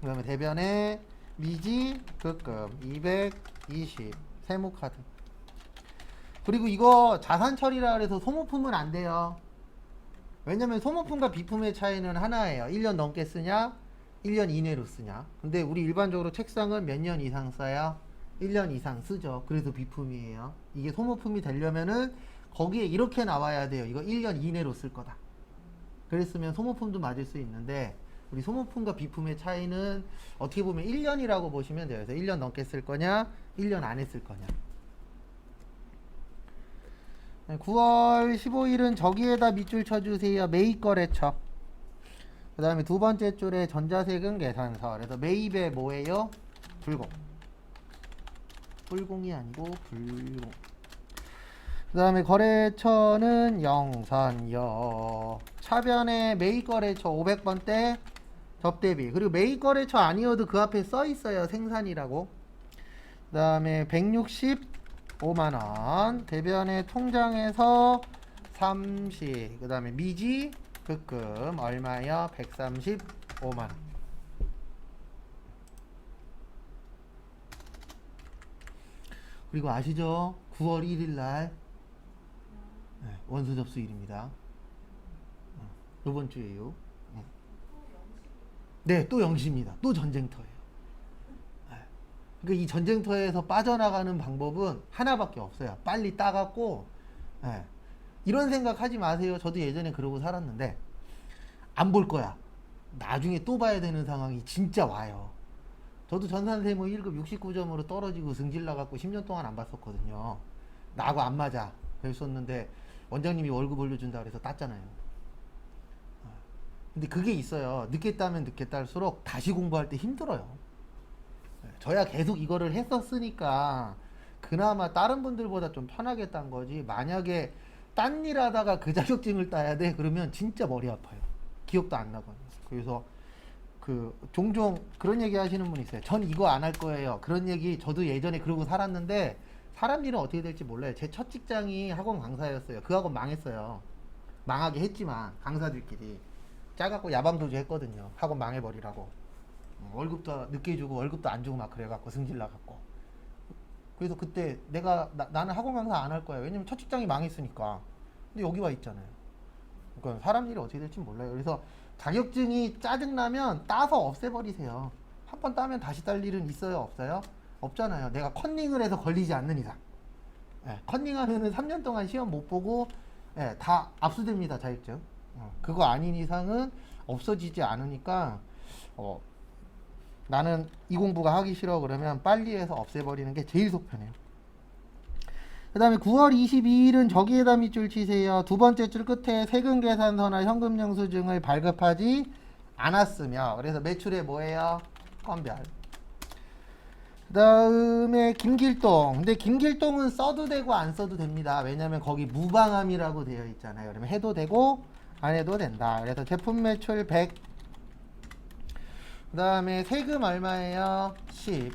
[SPEAKER 1] 그 다음에 대변에 미지 급금 220. 세무카드. 그리고 이거 자산 처리라 그래서 소모품은 안 돼요. 왜냐면 소모품과 비품의 차이는 하나예요. 1년 넘게 쓰냐 1년 이내로 쓰냐. 근데 우리 일반적으로 책상은 몇 년 이상 써요? 1년 이상 쓰죠. 그래서 비품이에요. 이게 소모품이 되려면은 거기에 이렇게 나와야 돼요. 이거 1년 이내로 쓸 거다. 그랬으면 소모품도 맞을 수 있는데 우리 소모품과 비품의 차이는 어떻게 보면 1년이라고 보시면 돼요. 그래서 1년 넘게 쓸 거냐 1년 안에 쓸 거냐. 9월 15일은 저기에다 밑줄 쳐주세요. 매입거래처. 그 다음에 두 번째 줄에 전자세금 계산서. 그래서 매입에 뭐예요? 불공. 불공이 아니고 불공. 그 다음에 거래처는 영선여. 차변에 매입거래처 500번대 접대비. 그리고 매입거래처 아니어도 그 앞에 써 있어요. 생산이라고. 그 다음에 165만원. 대변에 통장에서 30. 그 다음에 미지 급금 얼마요? 135만원. 그리고 아시죠? 9월 1일날 원서 접수일입니다. 요번 주에요. 네, 또 영시입니다. 또 전쟁터예요. 그러니까 이 전쟁터에서 빠져나가는 방법은 하나밖에 없어요. 빨리 따갖고 이런 생각 하지 마세요. 저도 예전에 그러고 살았는데 안 볼 거야. 나중에 또 봐야 되는 상황이 진짜 와요. 저도 전산세무 1급 69점으로 떨어지고 승질 나갖고 10년 동안 안 봤었거든요. 나하고 안 맞아. 그랬었는데 원장님이 월급 올려준다 그래서 땄잖아요. 근데 그게 있어요. 늦게 따면 늦게 딸수록 다시 공부할 때 힘들어요. 저야 계속 이거를 했었으니까 그나마 다른 분들보다 좀 편하게 딴 거지. 만약에 딴 일 하다가 그 자격증을 따야 돼 그러면 진짜 머리 아파요. 기억도 안 나거든요. 그래서 종종 그런 얘기 하시는 분 있어요. 전 이거 안 할 거예요. 그런 얘기 저도 예전에 그러고 살았는데 사람 일은 어떻게 될지 몰라요. 제 첫 직장이 학원 강사였어요. 그 학원 망했어요. 망하게 했지만 강사들끼리 짜갖고 야방도주 했거든요. 학원 망해버리라고. 월급도 늦게 주고 월급도 안 주고 막 그래갖고 승질 나갖고. 그래서 그때 나는 학원 강사 안 할 거야. 왜냐면 첫 직장이 망했으니까. 근데 여기 와 있잖아요. 그러니까 사람 일이 어떻게 될지 몰라요. 그래서 자격증이 짜증나면 따서 없애버리세요. 한 번 따면 다시 딸 일은 있어요? 없어요? 없잖아요. 내가 컨닝을 해서 걸리지 않는 이상. 컨닝하면은 3년 동안 시험 못 보고 다 압수됩니다. 자격증. 그거 아닌 이상은 없어지지 않으니까 나는 이 공부가 하기 싫어 그러면 빨리 해서 없애버리는 게 제일 속 편해요. 그 다음에 9월 22일은 저기에다 밑줄 치세요. 두 번째 줄 끝에 세금 계산서나 현금 영수증을 발급하지 않았으며. 그래서 매출에 뭐예요? 건별. 그 다음에 김길동. 근데 김길동은 써도 되고 안 써도 됩니다. 왜냐면 거기 무방함이라고 되어 있잖아요. 그러면 해도 되고 안 해도 된다. 그래서 제품 매출 100. 그 다음에 세금 얼마예요? 10.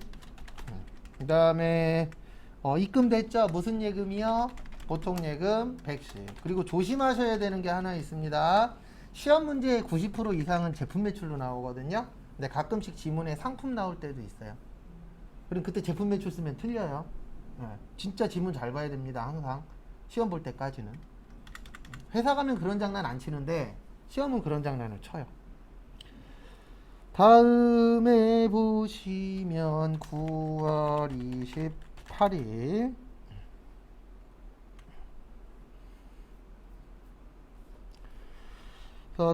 [SPEAKER 1] 그 다음에 입금 됐죠? 무슨 예금이요? 보통 예금 110. 그리고 조심하셔야 되는 게 하나 있습니다. 시험 문제의 90% 이상은 제품 매출로 나오거든요. 근데 가끔씩 지문에 상품 나올 때도 있어요. 그럼 그때 제품 매출 쓰면 틀려요. 진짜 지문 잘 봐야 됩니다. 항상 시험 볼 때까지는. 회사 가면 그런 장난 안 치는데 시험은 그런 장난을 쳐요. 다음에 보시면 9월 28일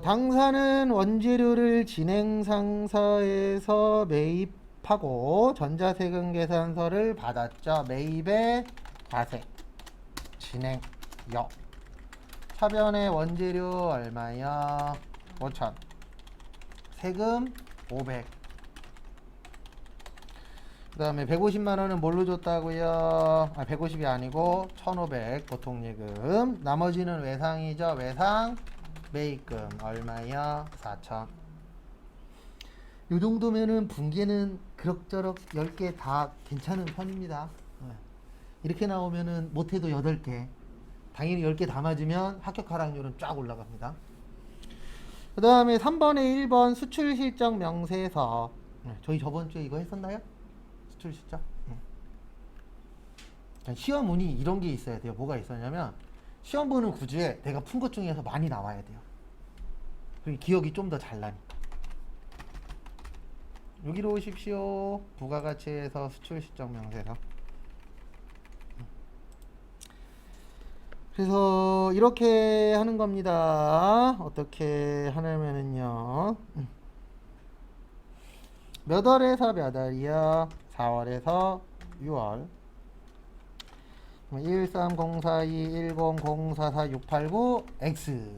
[SPEAKER 1] 당사는 원재료를 진행상사에서 매입하고 전자세금 계산서를 받았죠. 매입의 과세 진행여. 차변의 원재료 얼마요? 5,000. 세금 500. 그 다음에 150만 원은 뭘로 줬다고요? 150이 아니고 1,500 보통예금. 나머지는 외상이죠. 외상 매입금 얼마요? 4,000. 요 정도면은 분계는 그럭저럭 10개 다 괜찮은 편입니다. 이렇게 나오면은 못해도 8개. 당연히 10개 다 맞으면 합격 하락률은 쫙 올라갑니다. 그 다음에 3번에 1번 수출 실적 명세서. 저희 저번 주에 이거 했었나요? 수출 실적? 시험 운이 이런 게 있어야 돼요. 뭐가 있었냐면 시험 보는 구주에 내가 푼 것 중에서 많이 나와야 돼요. 그리고 기억이 좀 더 잘 나니까. 여기로 오십시오. 부가가치에서 수출 실적 명세서. 그래서 이렇게 하는 겁니다. 어떻게 하냐면은요. 몇 월에서 몇 월이요? 4월에서 6월. 1304210044689X.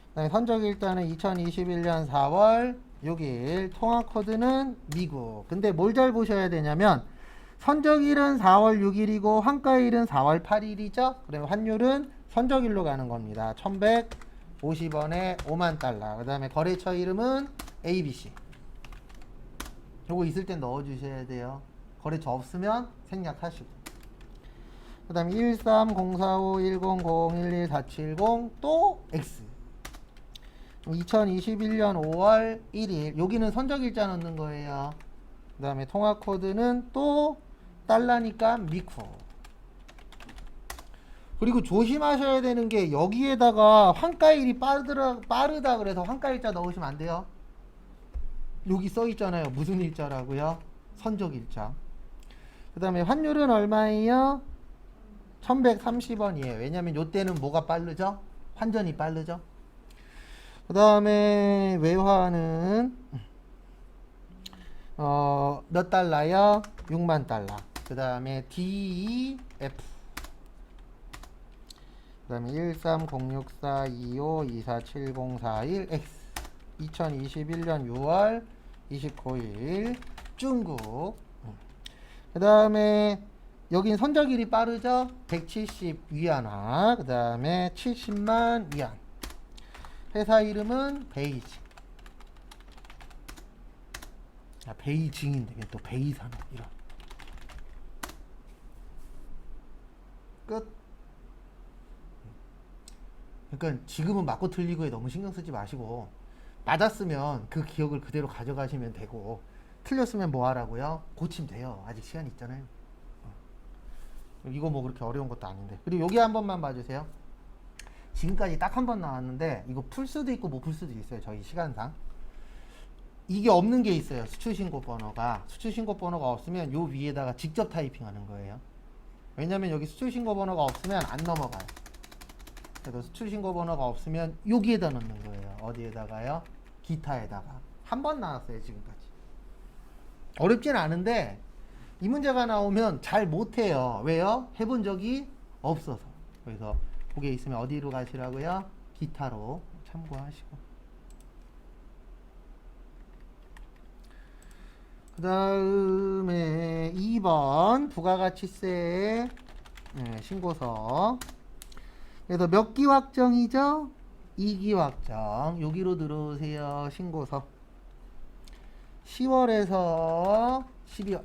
[SPEAKER 1] 그다음에 선적일자는 2021년 4월 6일. 통화코드는 미국. 근데 뭘 잘 보셔야 되냐면 선적일은 4월 6일이고 환가일은 4월 8일이죠. 그러면 환율은 선적일로 가는 겁니다. 1150원에 5만 달러. 그 다음에 거래처 이름은 ABC. 요거 있을 땐 넣어주셔야 돼요. 거래처 없으면 생략하시고. 그 다음에 1304510011470 또 X. 2021년 5월 1일. 여기는 선적일자 넣는 거예요. 그 다음에 통화코드는 또 달러니까 미쿠. 그리고 조심하셔야 되는 게 여기에다가 환가일이 빠르다 그래서 환가일자 넣으시면 안 돼요. 여기 써 있잖아요. 무슨 일자라고요? 선적일자. 그 다음에 환율은 얼마예요? 1130원이에요. 왜냐면 요때는 뭐가 빠르죠? 환전이 빠르죠. 그 다음에 외화는 몇 달러요? 6만 달러. 그 다음에 DEF. 그 다음에 1306425247041X. 2021년 6월 29일 중국. 그 다음에 여긴 선적일이 빠르죠? 170 위안화. 그 다음에 70만 위안. 회사 이름은 베이징. 베이징인데 또 베이산업 이런. 끝. 그러니까 지금은 맞고 틀리고에 너무 신경 쓰지 마시고 맞았으면 그 기억을 그대로 가져가시면 되고 틀렸으면 뭐 하라고요? 고치면 돼요. 아직 시간 있잖아요. 이거 뭐 그렇게 어려운 것도 아닌데. 그리고 여기 한 번만 봐주세요. 지금까지 딱 한 번 나왔는데 이거 풀 수도 있고 못 풀 수도 있어요. 저희 시간상. 이게 없는 게 있어요. 수출신고 번호가. 수출신고 번호가 없으면 요 위에다가 직접 타이핑하는 거예요. 왜냐면 여기 수출신고 번호가 없으면 안 넘어가요. 그래서 수출신고 번호가 없으면 여기에다 넣는 거예요. 어디에다가요? 기타에다가. 한 번 나왔어요. 지금까지. 어렵진 않은데 이 문제가 나오면 잘 못해요. 왜요? 해본 적이 없어서. 그래서 그게 있으면 어디로 가시라고요? 기타로 참고하시고. 그 다음에 2번 부가가치세 신고서. 그래서 몇 기 확정이죠? 2기 확정. 여기로 들어오세요. 신고서. 10월에서 12월.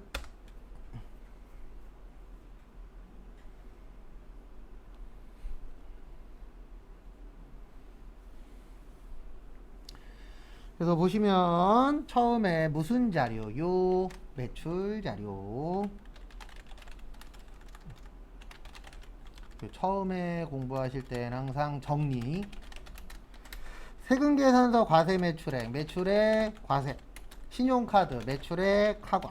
[SPEAKER 1] 그래서 보시면 처음에 무슨 자료요? 매출 자료. 처음에 공부하실 때는 항상 정리. 세금계산서 과세 매출액, 매출액 과세. 신용카드 매출액 하과.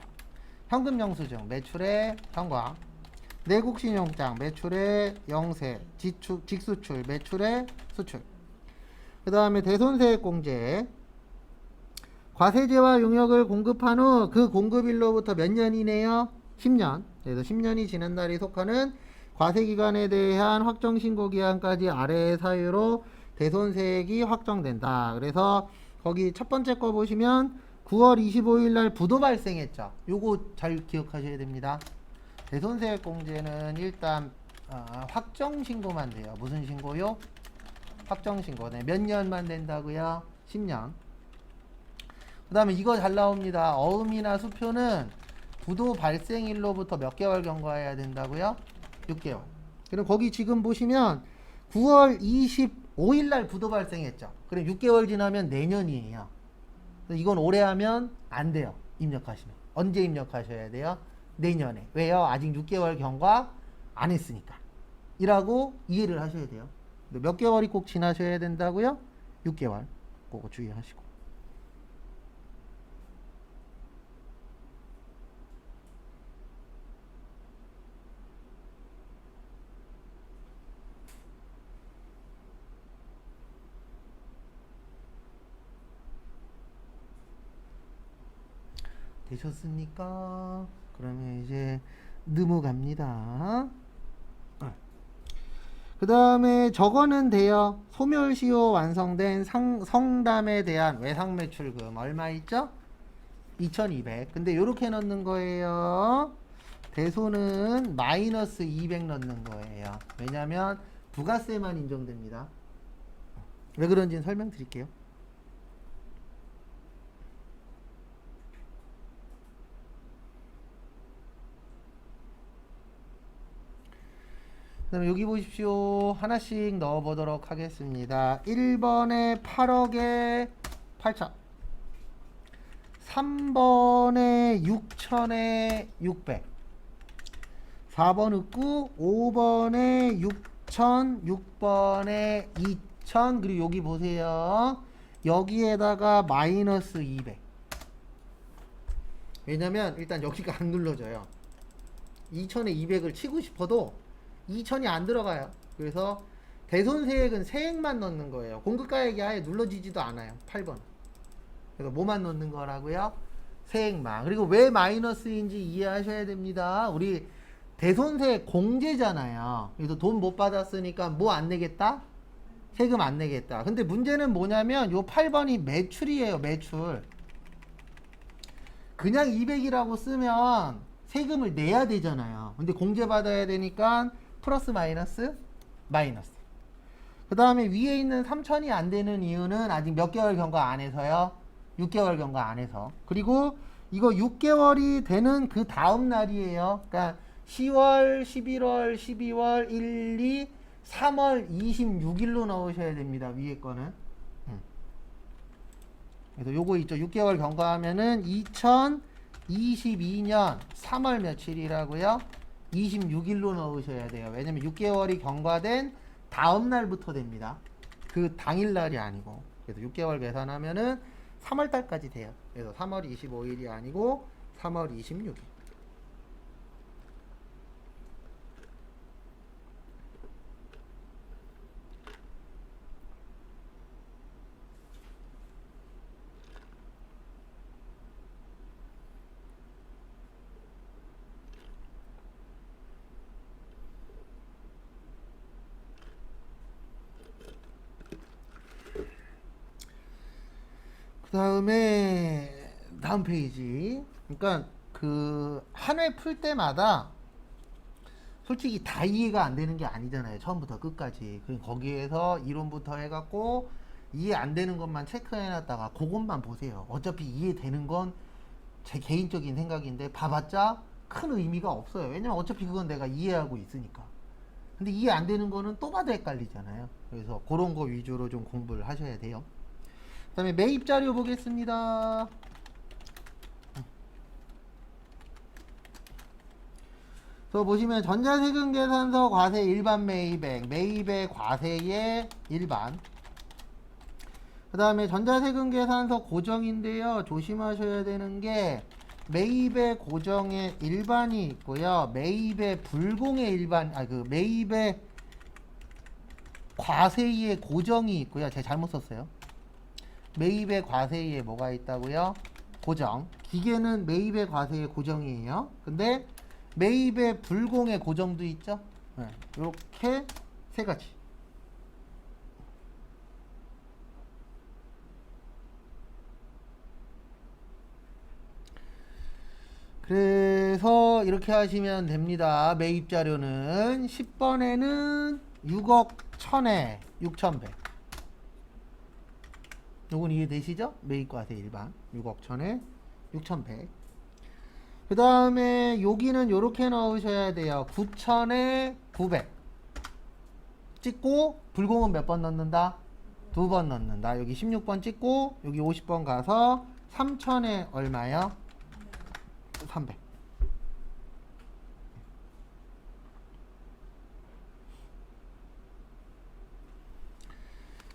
[SPEAKER 1] 현금영수증 매출액 현과. 내국신용장 매출액 영세. 직수출 매출액 수출. 그 다음에 대손세액공제. 과세제와 용역을 공급한 후 그 공급일로부터 몇 년이네요? 10년. 그래서 10년이 지난 날이 속하는 과세기간에 대한 확정신고기한까지 아래의 사유로 대손세액이 확정된다. 그래서 거기 첫 번째 거 보시면 9월 25일 날 부도 발생했죠. 요거 잘 기억하셔야 됩니다. 대손세액공제는 일단 확정 신고만 돼요. 무슨 신고요? 확정 신고. 네, 몇 년만 된다고요? 10년. 그 다음에 이거 잘 나옵니다. 어음이나 수표는 부도 발생일로부터 몇 개월 경과해야 된다고요? 6개월. 그럼 거기 지금 보시면 9월 25일 날 부도 발생했죠. 그럼 6개월 지나면 내년이에요. 이건 올해 하면 안 돼요. 입력하시면. 언제 입력하셔야 돼요? 내년에. 왜요? 아직 6개월 경과 안 했으니까. 이라고 이해를 하셔야 돼요. 몇 개월이 꼭 지나셔야 된다고요? 6개월. 그거 주의하시고. 되셨습니까? 그러면 이제 넘어갑니다. 그 다음에 저거는 돼요. 소멸시효 완성된 성담에 대한 외상매출금 얼마 있죠? 2200. 근데 요렇게 넣는 거예요. 대손은 마이너스 200 넣는 거예요. 왜냐면 부가세만 인정됩니다. 왜 그런지는 설명드릴게요. 그 다음에 여기 보십시오. 하나씩 넣어보도록 하겠습니다. 1번에 8억에 8천, 3번에 6천에 600, 4번 없고 5번에 6천, 6번에 2천, 그리고 여기 보세요. 여기에다가 마이너스 200. 왜냐면 일단 여기가 안 눌러져요. 2천에 200을 치고 싶어도 2천이 안 들어가요. 그래서 대손세액은 세액만 넣는 거예요. 공급가액이 아예 눌러지지도 않아요. 8번. 그래서 뭐만 넣는 거라고요? 세액만. 그리고 왜 마이너스인지 이해하셔야 됩니다. 우리 대손세액 공제잖아요. 그래서 돈 못 받았으니까 뭐 안 내겠다? 세금 안 내겠다. 근데 문제는 뭐냐면 요 8번이 매출이에요. 매출. 그냥 200이라고 쓰면 세금을 내야 되잖아요. 근데 공제 받아야 되니까 플러스 마이너스 마이너스. 그 다음에 위에 있는 3천이 안 되는 이유는 아직 몇 개월 경과 안 해서요. 6개월 경과 안 해서. 그리고 이거 6개월이 되는 그 다음 날이에요. 그러니까 10월, 11월, 12월, 1, 2, 3월 26일로 넣으셔야 됩니다. 위에 거는. 그래서 요거 있죠. 6개월 경과하면은 2022년 3월 며칠이라고요? 26일로 넣으셔야 돼요. 왜냐면 6개월이 경과된 다음 날부터 됩니다. 그 당일 날이 아니고. 그래서 6개월 계산하면은 3월 달까지 돼요. 그래서 3월 25일이 아니고 3월 26일. 그 다음에 다음 페이지. 그러니까 그 한 회 풀 때마다 솔직히 다 이해가 안 되는 게 아니잖아요. 처음부터 끝까지. 그럼 거기에서 이론부터 해갖고 이해 안 되는 것만 체크해놨다가 그것만 보세요. 어차피 이해되는 건 제 개인적인 생각인데 봐봤자 큰 의미가 없어요. 왜냐면 어차피 그건 내가 이해하고 있으니까. 근데 이해 안 되는 거는 또 봐도 헷갈리잖아요. 그래서 그런 거 위주로 좀 공부를 하셔야 돼요. 그 다음에 매입 자료 보겠습니다. 저 보시면 전자세금 계산서 과세 일반 매입액, 매입액 과세의 일반. 그 다음에 전자세금 계산서 고정인데요. 조심하셔야 되는 게 매입의 고정의 일반이 있고요. 매입의 불공의 일반, 매입의 과세의 고정이 있고요. 제가 잘못 썼어요. 매입의 과세에 뭐가 있다고요? 고정. 기계는 매입의 과세의 고정이에요. 근데 매입의 불공의 고정도 있죠. 네, 이렇게 세 가지. 그래서 이렇게 하시면 됩니다. 매입 자료는 10번에는 6억 1000에 6100. 요건 이해되시죠? 매입과세 일반 6억 1000에 6100. 그 다음에 여기는 요렇게 넣으셔야 돼요. 9000에 900 찍고 불공은 몇 번 넣는다? 2번 넣는다. 여기 16번 찍고 여기 50번 가서 3000에 얼마요? 300.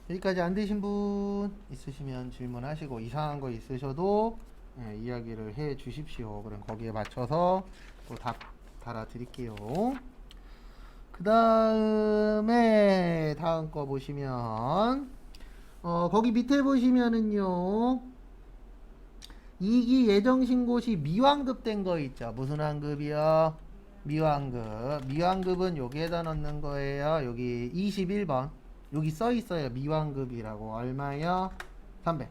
[SPEAKER 1] 여기까지 안 되신 분 있으시면 질문하시고 이상한 거 있으셔도 이야기를 해 주십시오. 그럼 거기에 맞춰서 또 답 달아드릴게요. 그 다음에 다음 거 보시면 거기 밑에 보시면은요 이기 예정신고 시 미완급 된 거 있죠. 무슨 완급이요? 미완급. 미완급은 여기에다 넣는 거예요. 여기 21번 여기 써 있어요. 미완급이라고. 얼마요? 300.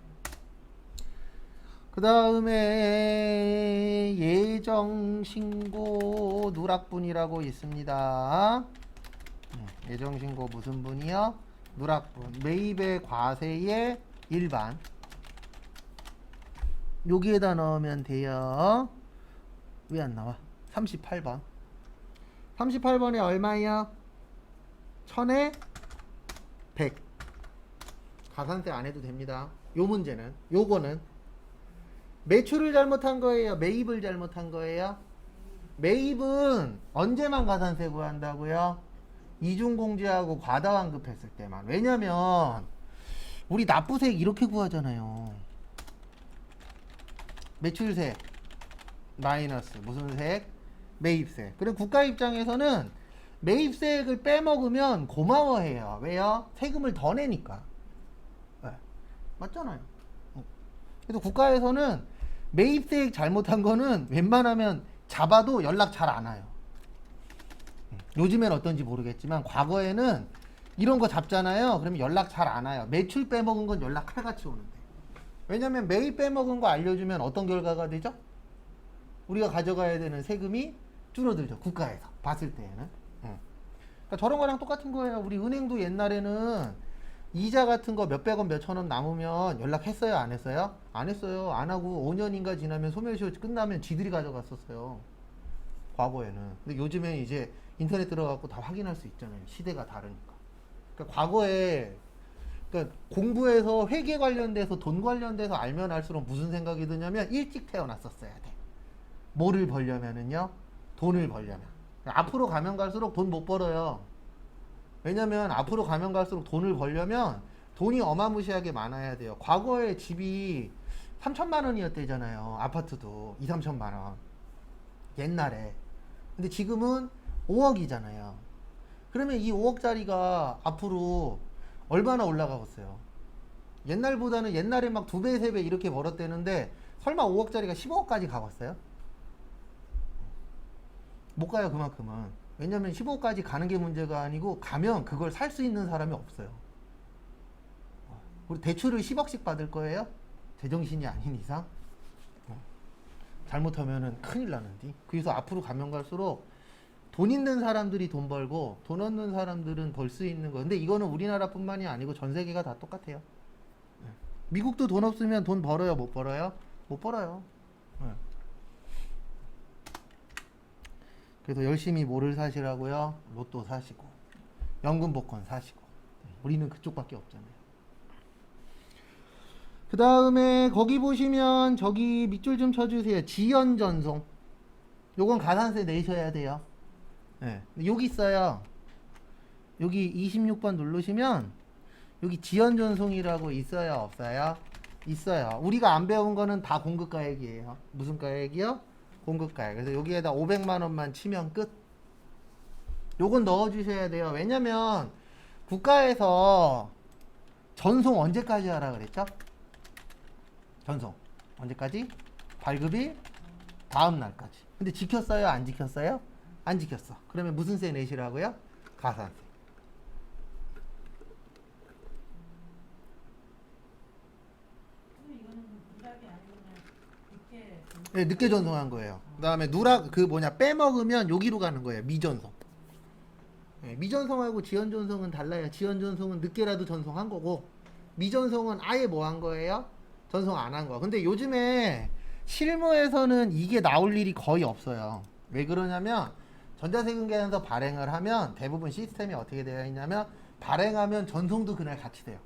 [SPEAKER 1] 그 다음에 예정신고 누락분이라고 있습니다. 예정신고 무슨 분이요? 누락분. 매입의 과세의 일반. 여기에다 넣으면 돼요. 왜 안 나와? 38번. 38번에 얼마예요? 1000에 100. 가산세 안 해도 됩니다. 요 문제는, 요거는 매출을 잘못한 거예요? 매입을 잘못한 거예요? 매입은 언제만 가산세 구한다고요? 이중공제하고 과다환급했을 때만. 왜냐면 우리 납부세 이렇게 구하잖아요. 매출세 마이너스 무슨 세? 매입세. 그럼 국가 입장에서는 매입세액을 빼먹으면 고마워해요. 왜요? 세금을 더 내니까. 네. 맞잖아요. 그래서 국가에서는 매입세액 잘못한 거는 웬만하면 잡아도 연락 잘 안 와요. 요즘엔 어떤지 모르겠지만 과거에는 이런 거 잡잖아요. 그러면 연락 잘 안 와요. 매출 빼먹은 건 연락 칼같이 오는데. 왜냐면 매입 빼먹은 거 알려주면 어떤 결과가 되죠? 우리가 가져가야 되는 세금이 줄어들죠. 국가에서 봤을 때에는. 그러니까 저런 거랑 똑같은 거예요. 우리 은행도 옛날에는 이자 같은 거 몇백 원 몇천 원 남으면 연락했어요? 안 했어요? 안 했어요. 안 하고 5년인가 지나면 소멸시효 끝나면 지들이 가져갔었어요. 과거에는. 근데 요즘엔 이제 인터넷 들어가고 다 확인할 수 있잖아요. 시대가 다르니까. 그러니까 과거에 그러니까 공부해서 회계 관련돼서 돈 관련돼서 알면 알수록 무슨 생각이 드냐면 일찍 태어났었어야 돼. 뭐를 벌려면은요? 돈을 벌려면. 앞으로 가면 갈수록 돈 못 벌어요. 왜냐면 앞으로 가면 갈수록 돈을 벌려면 돈이 어마무시하게 많아야 돼요. 과거에 집이 3천만 원이었대잖아요. 아파트도 2, 3천만 원. 옛날에. 근데 지금은 5억이잖아요. 그러면 이 5억짜리가 앞으로 얼마나 올라가겠어요? 옛날보다는 옛날에 막 2배, 3배 이렇게 벌었대는데 설마 5억짜리가 15억까지 가봤어요? 못 가요, 그만큼은. 왜냐면 15억까지 가는 게 문제가 아니고 가면 그걸 살 수 있는 사람이 없어요. 우리 대출을 10억씩 받을 거예요? 제정신이 아닌 이상? 잘못하면은 큰일 나는데. 그래서 앞으로 가면 갈수록 돈 있는 사람들이 돈 벌고 돈 없는 사람들은 벌 수 있는 거. 근데 이거는 우리나라뿐만이 아니고 전 세계가 다 똑같아요. 미국도 돈 없으면 돈 벌어요, 못 벌어요? 못 벌어요. 그래서 열심히 뭐를 사시라고요? 로또 사시고 연금 복권 사시고. 우리는 그쪽밖에 없잖아요. 그 다음에 거기 보시면 저기 밑줄 좀 쳐주세요. 지연전송. 요건 가산세 내셔야 돼요. 네. 여기 있어요. 여기 26번 누르시면 여기 지연전송이라고 있어요, 없어요? 있어요. 우리가 안 배운 거는 다 공급가액이에요. 무슨 가액이요? 공급가액. 그래서 여기에다 500만 원만 치면 끝. 요건 넣어주셔야 돼요. 왜냐면 국가에서 전송 언제까지 하라 그랬죠? 전송 언제까지? 발급일 다음 날까지. 근데 지켰어요? 안 지켰어요? 안 지켰어. 그러면 무슨 세 내시라고요? 가산세.
[SPEAKER 2] 이거는 누락이 아니고 그냥 이렇게
[SPEAKER 1] 네, 늦게 전송한 거예요. 그다음에 누락 그 뭐냐 빼먹으면 여기로 가는 거예요. 미전송. 네, 미전송하고 지연전송은 달라요. 지연전송은 늦게라도 전송한 거고 미전송은 아예 뭐 한 거예요? 전송 안 한 거. 근데 요즘에 실무에서는 이게 나올 일이 거의 없어요. 왜 그러냐면 전자세금계산서 발행을 하면 대부분 시스템이 어떻게 되어 있냐면 발행하면 전송도 그날 같이 돼요.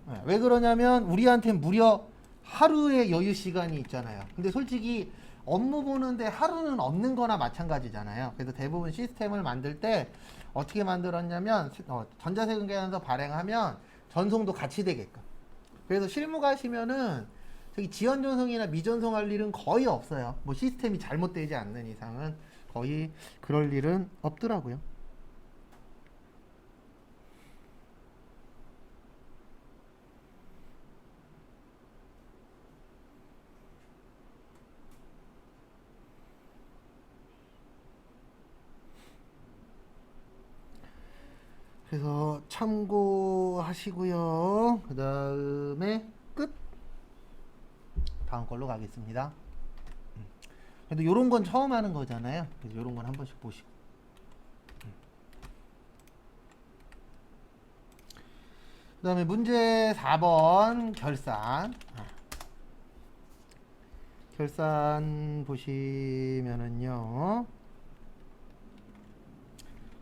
[SPEAKER 1] 네, 왜 그러냐면 우리한테 무려 하루의 여유 시간이 있잖아요. 근데 솔직히 업무 보는데 하루는 없는 거나 마찬가지잖아요. 그래서 대부분 시스템을 만들 때 어떻게 만들었냐면 전자세금 계산서 발행하면 전송도 같이 되게끔. 그래서 실무 가시면은 저기 지연 전송이나 미전송 할 일은 거의 없어요. 뭐 시스템이 잘못되지 않는 이상은 거의 그럴 일은 없더라고요. 그래서 참고하시고요. 그 다음에 끝. 다음 걸로 가겠습니다. 근데 요런 건 처음 하는 거잖아요. 그래서 요런 건 한 번씩 보시고. 그 다음에 문제 4번 결산. 결산 보시면은요.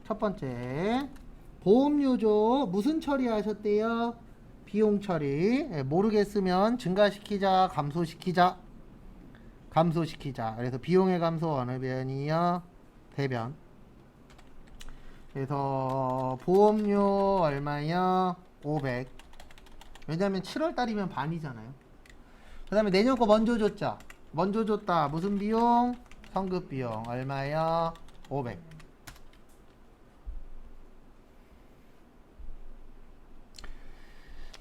[SPEAKER 1] 첫 번째. 보험료죠. 무슨 처리하셨대요? 비용 처리. 모르겠으면 증가시키자, 감소시키자. 감소시키자. 그래서 비용의 감소 어느 변이요? 대변. 그래서 보험료 얼마요? 500. 왜냐면 7월 달이면 반이잖아요. 그 다음에 내년 거 먼저 줬죠. 먼저 줬다. 무슨 비용? 성급 비용. 얼마요? 500.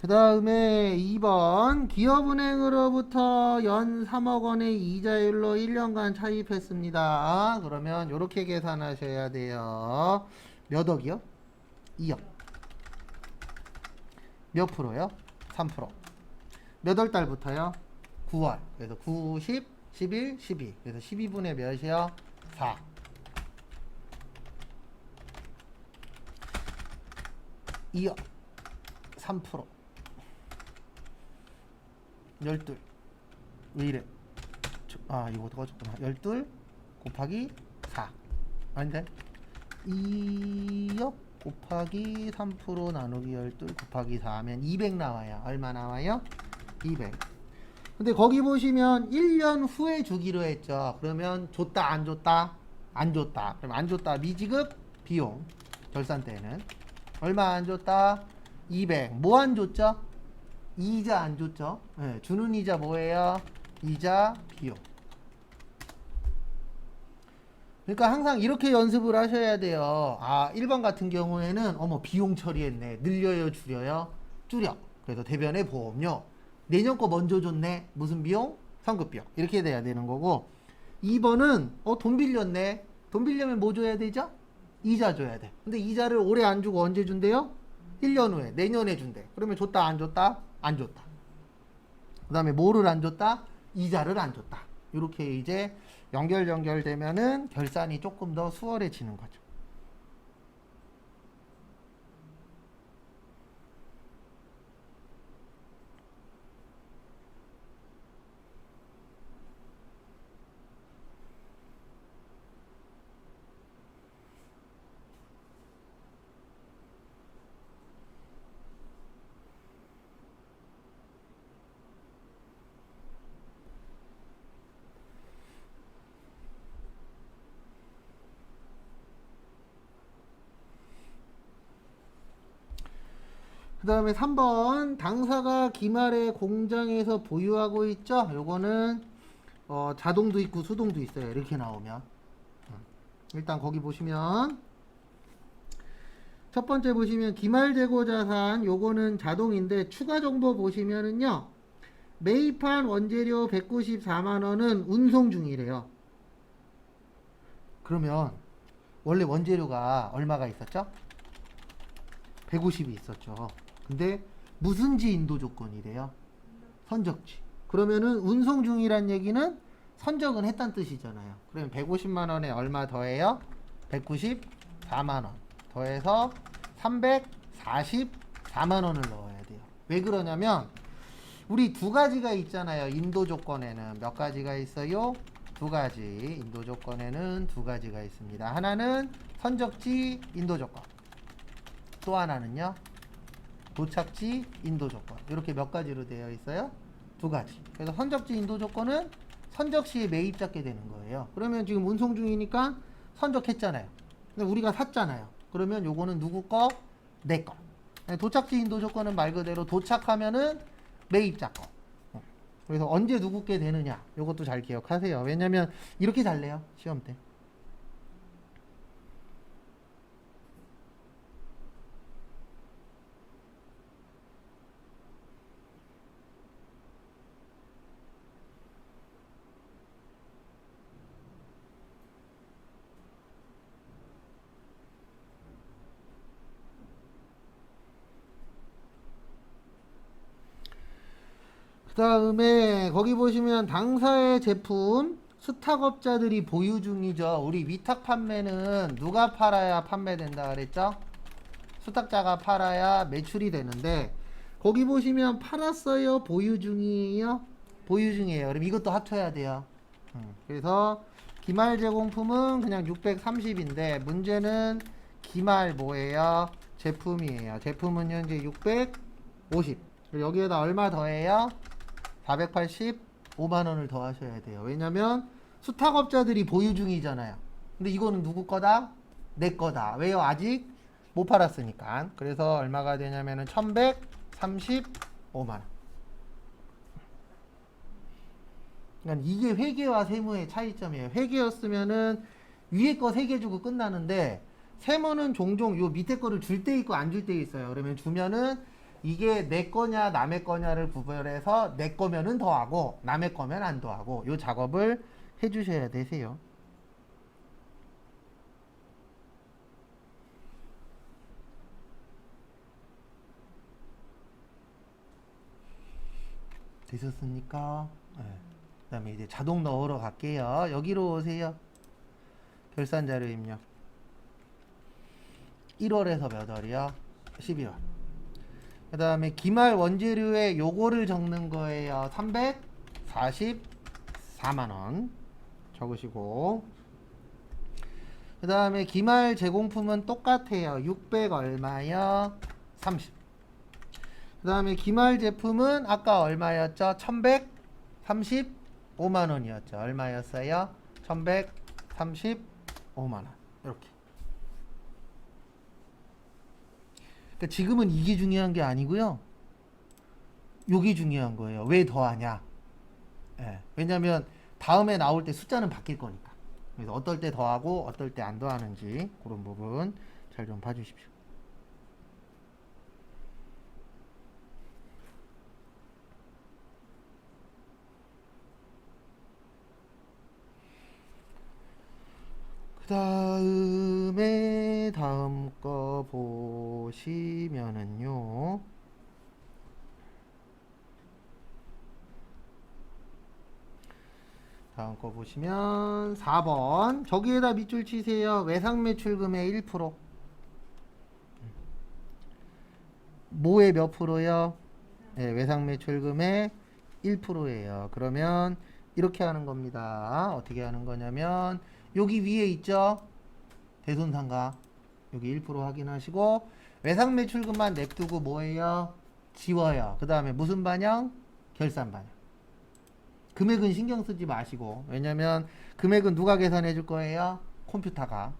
[SPEAKER 1] 그 다음에 2번 기업은행으로부터 연 3억 원의 이자율로 1년간 차입했습니다. 그러면 이렇게 계산하셔야 돼요. 몇 억이요? 2억. 몇 프로요? 3%. 몇 월 달부터요? 9월. 그래서 9, 10, 11, 12. 그래서 12분의 몇이요? 4. 2억. 3%. 12. 왜 이래? 이거 꺼졌구나. 12 곱하기 4. 아닌데? 2억 곱하기 3% 나누기 12 곱하기 4 하면 200 나와요. 얼마 나와요? 200. 근데 거기 보시면 1년 후에 주기로 했죠. 그러면 줬다 안 줬다? 안 줬다. 그럼 안 줬다 미지급 비용. 결산 때는 얼마 안 줬다? 200. 뭐 안 줬죠? 이자 안 줬죠? 네, 주는 이자 뭐예요? 이자 비용. 그러니까 항상 이렇게 연습을 하셔야 돼요. 1번 같은 경우에는 비용 처리했네. 늘려요, 줄여요? 줄여. 그래서 대변의 보험료. 내년 거 먼저 줬네. 무슨 비용? 성급 비용. 이렇게 돼야 되는 거고. 2번은 돈 빌렸네. 돈 빌려면 뭐 줘야 되죠? 이자 줘야 돼. 근데 이자를 올해 안 주고 언제 준대요? 1년 후에, 내년에 준대. 그러면 줬다 안 줬다? 안 줬다. 그 다음에 뭐를 안 줬다? 이자를 안 줬다. 이렇게 이제 연결되면은 결산이 조금 더 수월해지는 거죠. 그 다음에 3번 당사가 기말에 공장에서 보유하고 있죠. 요거는 자동도 있고 수동도 있어요. 이렇게 나오면 일단 거기 보시면 첫 번째 보시면 기말 재고 자산 요거는 자동인데 추가 정보 보시면은요. 매입한 원재료 194만원은 운송 중이래요. 그러면 원래 원재료가 얼마가 있었죠? 150이 있었죠. 근데 무슨지 인도 조건이래요? 선적지. 그러면은 운송 중이란 얘기는 선적은 했다는 뜻이잖아요. 그러면 150만 원에 얼마 더해요? 194만 원 더해서 344만 원을 넣어야 돼요. 왜 그러냐면 우리 두 가지가 있잖아요. 인도 조건에는 몇 가지가 있어요? 두 가지. 인도 조건에는 두 가지가 있습니다. 하나는 선적지 인도 조건. 또 하나는요. 도착지 인도 조건. 이렇게 몇 가지로 되어 있어요? 두 가지. 그래서 선적지 인도 조건은 선적 시에 매입 잡게 되는 거예요. 그러면 지금 운송 중이니까 선적했잖아요. 근데 우리가 샀잖아요. 그러면 요거는 누구 거? 내 거. 도착지 인도 조건은 말 그대로 도착하면은 매입자 거. 그래서 언제 누구께 되느냐 요것도 잘 기억하세요. 왜냐면 이렇게 잘 내요 시험 때. 그 다음에 거기 보시면 당사의 제품 수탁업자들이 보유 중이죠. 우리 위탁 판매는 누가 팔아야 판매된다 그랬죠? 수탁자가 팔아야 매출이 되는데 거기 보시면 팔았어요? 보유 중이에요? 보유 중이에요. 그럼 이것도 합쳐야 돼요. 그래서 기말 제공품은 그냥 630인데 문제는 기말 뭐예요? 제품이에요. 제품은 현재 650. 여기에다 얼마 더해요? 485만 원을 더 하셔야 돼요. 왜냐면 수탁업자들이 보유 중이잖아요. 근데 이거는 누구 거다? 내 거다. 왜요? 아직 못 팔았으니까. 그래서 얼마가 되냐면은 1135만 원. 그러니까 이게 회계와 세무의 차이점이에요. 회계였으면은 위에 거 3개 주고 끝나는데 세무는 종종 요 밑에 거를 줄 때 있고 안 줄 때 있어요. 그러면 주면은 이게 내 거냐 남의 거냐를 구별해서 내 거면은 더하고 남의 거면 안 더하고 요 작업을 해 주셔야 되세요. 되셨습니까? 네. 그 다음에 이제 자동 넣으러 갈게요. 여기로 오세요. 결산 자료 입력. 1월에서 몇 월이요? 12월. 그 다음에 기말 원재료에 요거를 적는 거예요. 344만원 적으시고 그 다음에 기말 제공품은 똑같아요. 600 얼마요? 30. 그 다음에 기말 제품은 아까 얼마였죠? 1135만원이었죠. 얼마였어요? 1135만원. 이렇게. 그러니까 지금은 이게 중요한 게 아니고요. 요게 중요한 거예요. 왜 더하냐? 예. 왜냐면 다음에 나올 때 숫자는 바뀔 거니까. 그래서 어떨 때 더하고 어떨 때 안 더하는지 그런 부분 잘 좀 봐주십시오. 그 다음에 다음 거 보시면은요. 다음 거 보시면 4번 저기에다 밑줄 치세요. 외상 매출금의 1%. 뭐의 몇 프로요? 네, 외상 매출금의 1%예요. 그러면 이렇게 하는 겁니다. 어떻게 하는 거냐면 여기 위에 있죠? 대손상가 여기 1% 확인하시고 외상 매출금만 냅두고 뭐예요? 지워요. 그 다음에 무슨 반영? 결산 반영. 금액은 신경 쓰지 마시고 왜냐면 금액은 누가 계산해 줄 거예요? 컴퓨터가.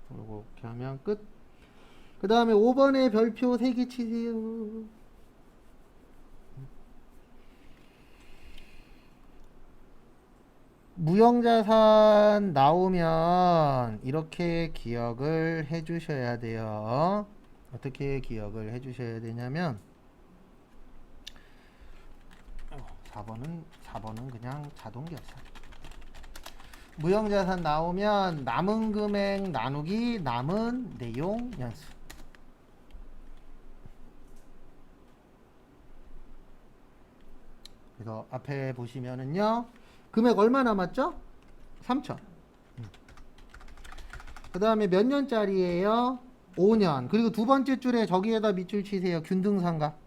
[SPEAKER 1] 그리고 이렇게 하면 끝. 그 다음에 5번에 별표 3개 치세요. 무형자산 나오면 이렇게 기억을 해 주셔야 돼요. 어떻게 기억을 해 주셔야 되냐면 4번은 그냥 자동 결산. 무형자산 나오면 남은 금액 나누기 남은 내용 연수. 그래서 앞에 보시면은요. 금액 얼마 남았죠? 3천. 그 다음에 몇 년짜리예요? 5년. 그리고 두 번째 줄에 저기에다 밑줄 치세요. 균등상각.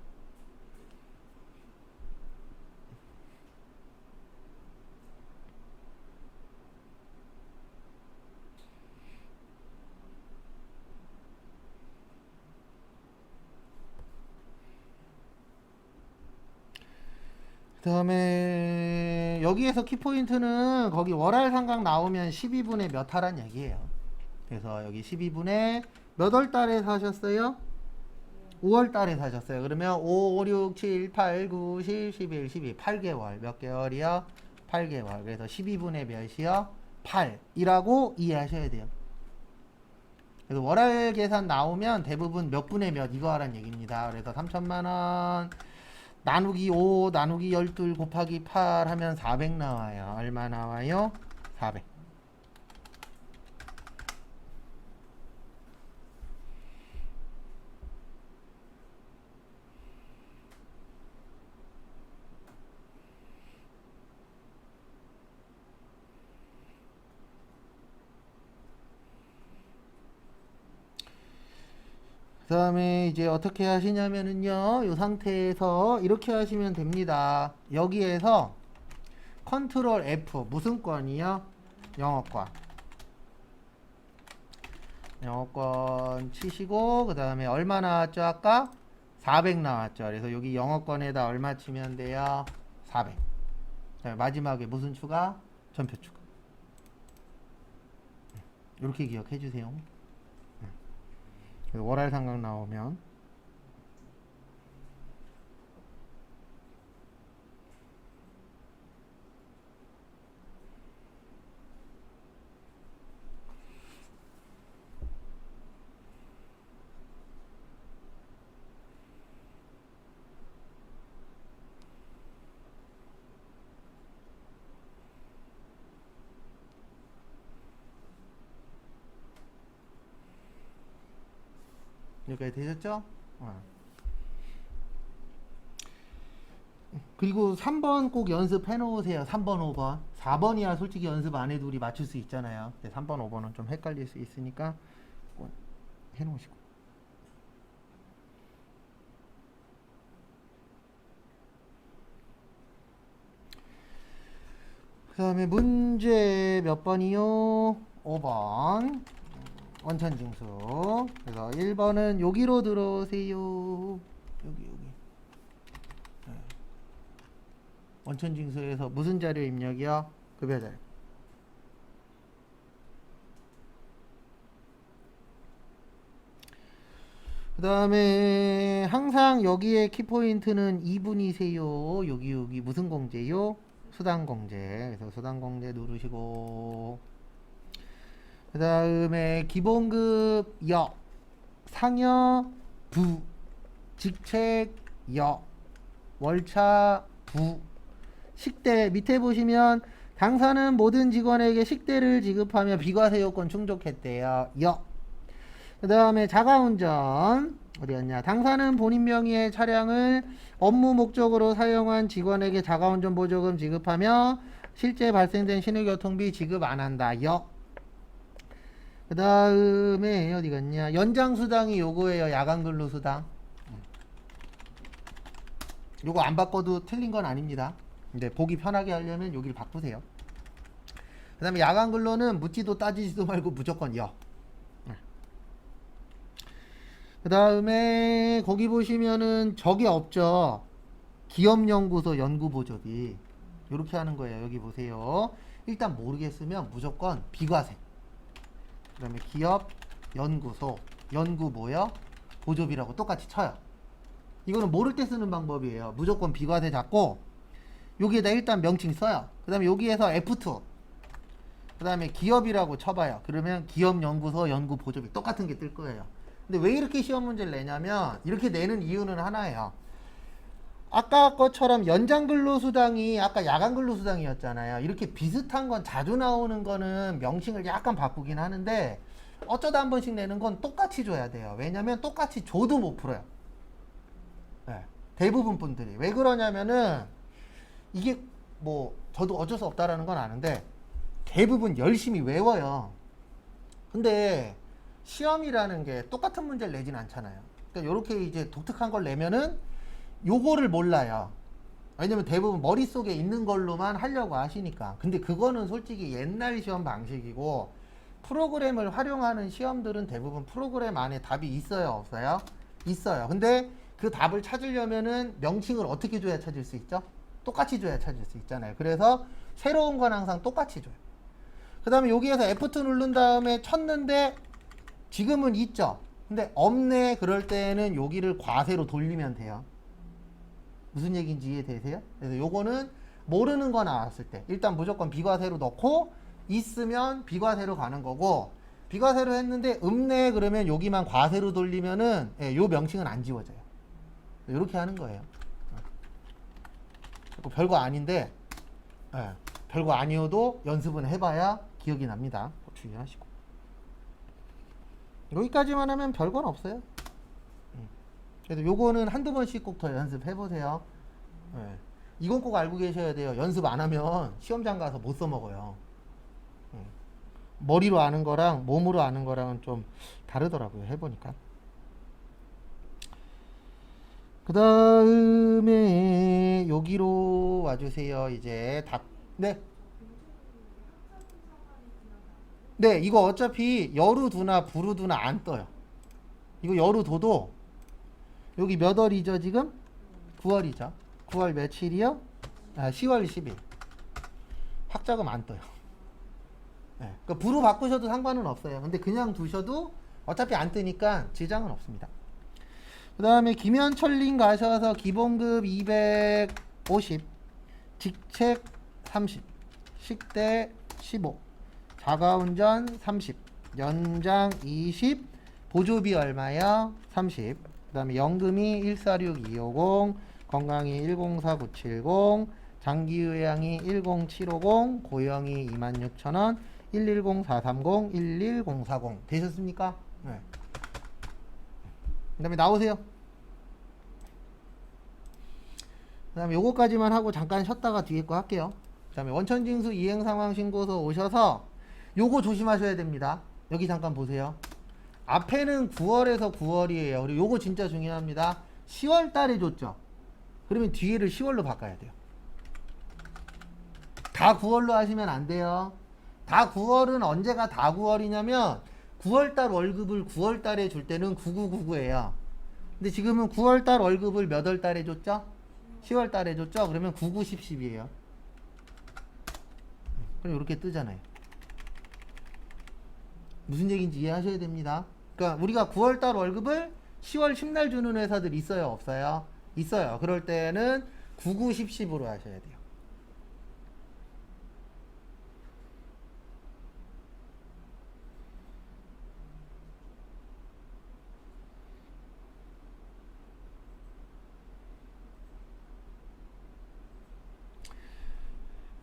[SPEAKER 1] 그 다음에 여기에서 키포인트는 거기 월할 상각 나오면 12분의 몇 하란 얘기예요. 그래서 여기 12분의 몇 월 달에 사셨어요? 5월 달에 사셨어요. 그러면 5, 6, 7, 8, 9, 10, 11, 12 8개월. 몇 개월이요? 8개월. 그래서 12분의 몇이요? 8이라고 이해하셔야 돼요. 그래서 월할 계산 나오면 대부분 몇 분의 몇 이거 하란 얘기입니다. 그래서 3천만원 나누기 5 나누기 12 곱하기 8 하면 400 나와요. 얼마 나와요? 400. 그 다음에 이제 어떻게 하시냐면은요, 이 상태에서 이렇게 하시면 됩니다. 여기에서 컨트롤 F 무슨 권이요? 영어권. 영어권 치시고 그 다음에 얼마 나왔죠? 아까 400 나왔죠. 그래서 여기 영어권에다 얼마 치면 돼요? 400. 자, 마지막에 무슨 추가? 전표 추가. 이렇게 기억해 주세요. 월할 상각 나오면 여기까지 되셨죠? 그리고 3번 꼭 연습해 놓으세요. 3번, 5번. 4번이야 솔직히 연습 안 해도 우리 맞출 수 있잖아요. 근데 3번, 5번은 좀 헷갈릴 수 있으니까 꼭 해 놓으시고. 그 다음에 문제 몇 번이요? 5번. 원천징수. 그래서 1번은 여기로 들어오세요. 여기. 네. 원천징수에서 무슨 자료 입력이요? 급여 자료. 그 다음에 항상 여기에 키포인트는 2분이세요. 여기 무슨 공제요? 수당공제. 그래서 수당공제 누르시고 그 다음에 기본급 여, 상여 부, 직책 여, 월차 부, 식대 밑에 보시면 당사는 모든 직원에게 식대를 지급하며 비과세 요건 충족했대요. 여. 그 다음에 자가운전 어디였냐? 당사는 본인 명의의 차량을 업무 목적으로 사용한 직원에게 자가운전 보조금 지급하며 실제 발생된 신호교통비 지급 안 한다. 여. 그 다음에 어디 갔냐? 연장수당이 요거예요. 야간근로수당. 요거 안 바꿔도 틀린 건 아닙니다. 근데 보기 편하게 하려면 여기를 바꾸세요. 그 다음에 야간근로는 묻지도 따지지도 말고 무조건 여. 그 다음에 거기 보시면은 저게 없죠. 기업연구소 연구보조비. 요렇게 하는 거예요. 여기 보세요. 일단 모르겠으면 무조건 비과세. 그 다음에 기업, 연구소, 연구 뭐요? 보조비라고 똑같이 쳐요. 이거는 모를 때 쓰는 방법이에요. 무조건 비과세 잡고 여기에다 일단 명칭 써요. 그 다음에 여기에서 F2 그 다음에 기업이라고 쳐봐요. 그러면 기업, 연구소, 연구, 보조비 똑같은 게 뜰 거예요. 근데 왜 이렇게 시험 문제를 내냐면 이렇게 내는 이유는 하나예요. 아까 것처럼 연장근로수당이 아까 야간근로수당이었잖아요. 이렇게 비슷한 건 자주 나오는 거는 명칭을 약간 바꾸긴 하는데 어쩌다 한 번씩 내는 건 똑같이 줘야 돼요. 왜냐면 똑같이 줘도 못 풀어요. 네, 대부분 분들이. 왜 그러냐면은 이게 뭐 저도 어쩔 수 없다라는 건 아는데 대부분 열심히 외워요. 근데 시험이라는 게 똑같은 문제를 내진 않잖아요. 그러니까 요렇게 이제 독특한 걸 내면은 요거를 몰라요. 왜냐면 대부분 머릿속에 있는 걸로만 하려고 하시니까. 근데 그거는 솔직히 옛날 시험 방식이고, 프로그램을 활용하는 시험들은 대부분 프로그램 안에 답이 있어요, 없어요? 있어요. 근데 그 답을 찾으려면은 명칭을 어떻게 줘야 찾을 수 있죠? 똑같이 줘야 찾을 수 있잖아요. 그래서 새로운 건 항상 똑같이 줘요. 그 다음에 여기에서 F2 누른 다음에 쳤는데 지금은 있죠. 근데 없네. 그럴 때는 여기를 과세로 돌리면 돼요. 무슨 얘기인지 이해되세요? 그래서 요거는 모르는 거 나왔을 때 일단 무조건 비과세로 넣고, 있으면 비과세로 가는 거고, 비과세로 했는데 없네 그러면 여기만 과세로 돌리면은 요 명칭은 안 지워져요. 이렇게 하는 거예요. 별거 아닌데 별거 아니어도 연습은 해봐야 기억이 납니다. 주의하시고. 여기까지만 하면 별건 없어요. 그래도 요거는 한두 번씩 꼭 더 연습해보세요. 이건 꼭 알고 계셔야 돼요. 연습 안 하면 시험장 가서 못 써먹어요. 머리로 아는 거랑 몸으로 아는 거랑은 좀 다르더라고요. 해보니까. 그 다음에 여기로 와주세요. 이제 네. 네, 이거 어차피 열우두나 부르두나 안 떠요. 이거 열우둬도 여기 몇 월이죠 지금? 9월이죠. 9월 며칠이요? 10월 10일. 학자금 안 떠요. 네, 그러니까 부로 바꾸셔도 상관은 없어요. 근데 그냥 두셔도 어차피 안 뜨니까 지장은 없습니다. 그 다음에 김현철님 가셔서 기본급 250, 직책 30, 식대 15, 자가운전 30, 연장 20, 보조비 얼마요? 30. 그 다음에 연금이 146250, 건강이 104970, 장기요양이 10750, 고용이 26000원, 110430, 11040. 되셨습니까? 네. 그 다음에 나오세요. 그 다음에 요거까지만 하고 잠깐 쉬었다가 뒤에 거 할게요. 그 다음에 원천징수 이행상황 신고서 오셔서 요거 조심하셔야 됩니다. 여기 잠깐 보세요. 앞에는 9월에서 9월이에요. 그리고 요거 진짜 중요합니다. 10월 달에 줬죠. 그러면 뒤에를 10월로 바꿔야 돼요. 다 9월로 하시면 안 돼요. 다 9월은 언제가 다 9월이냐면 9월달 월급을 9월달에 줄 때는 9999예요. 근데 지금은 9월달 월급을 몇 월달에 줬죠? 10월달에 줬죠? 그러면 99, 10, 10이에요. 그럼 이렇게 뜨잖아요. 무슨 얘기인지 이해하셔야 됩니다. 그러니까 우리가 9월달 월급을 10월 10날 주는 회사들 있어요? 없어요? 있어요. 그럴 때는 99, 10, 10으로 하셔야 돼요.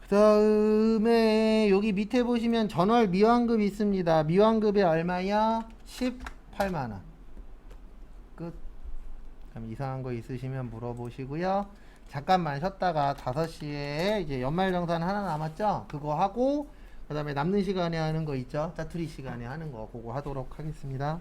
[SPEAKER 1] 그 다음에 여기 밑에 보시면 전월 미완급 있습니다. 미완급이 얼마야? 18만원. 끝. 그럼 이상한 거 있으시면 물어보시고요. 잠깐만 쉬었다가 5시에 이제 연말정산 하나 남았죠? 그거 하고 그 다음에 남는 시간에 하는 거 있죠? 짜투리 시간에 하는 거 그거 하도록 하겠습니다.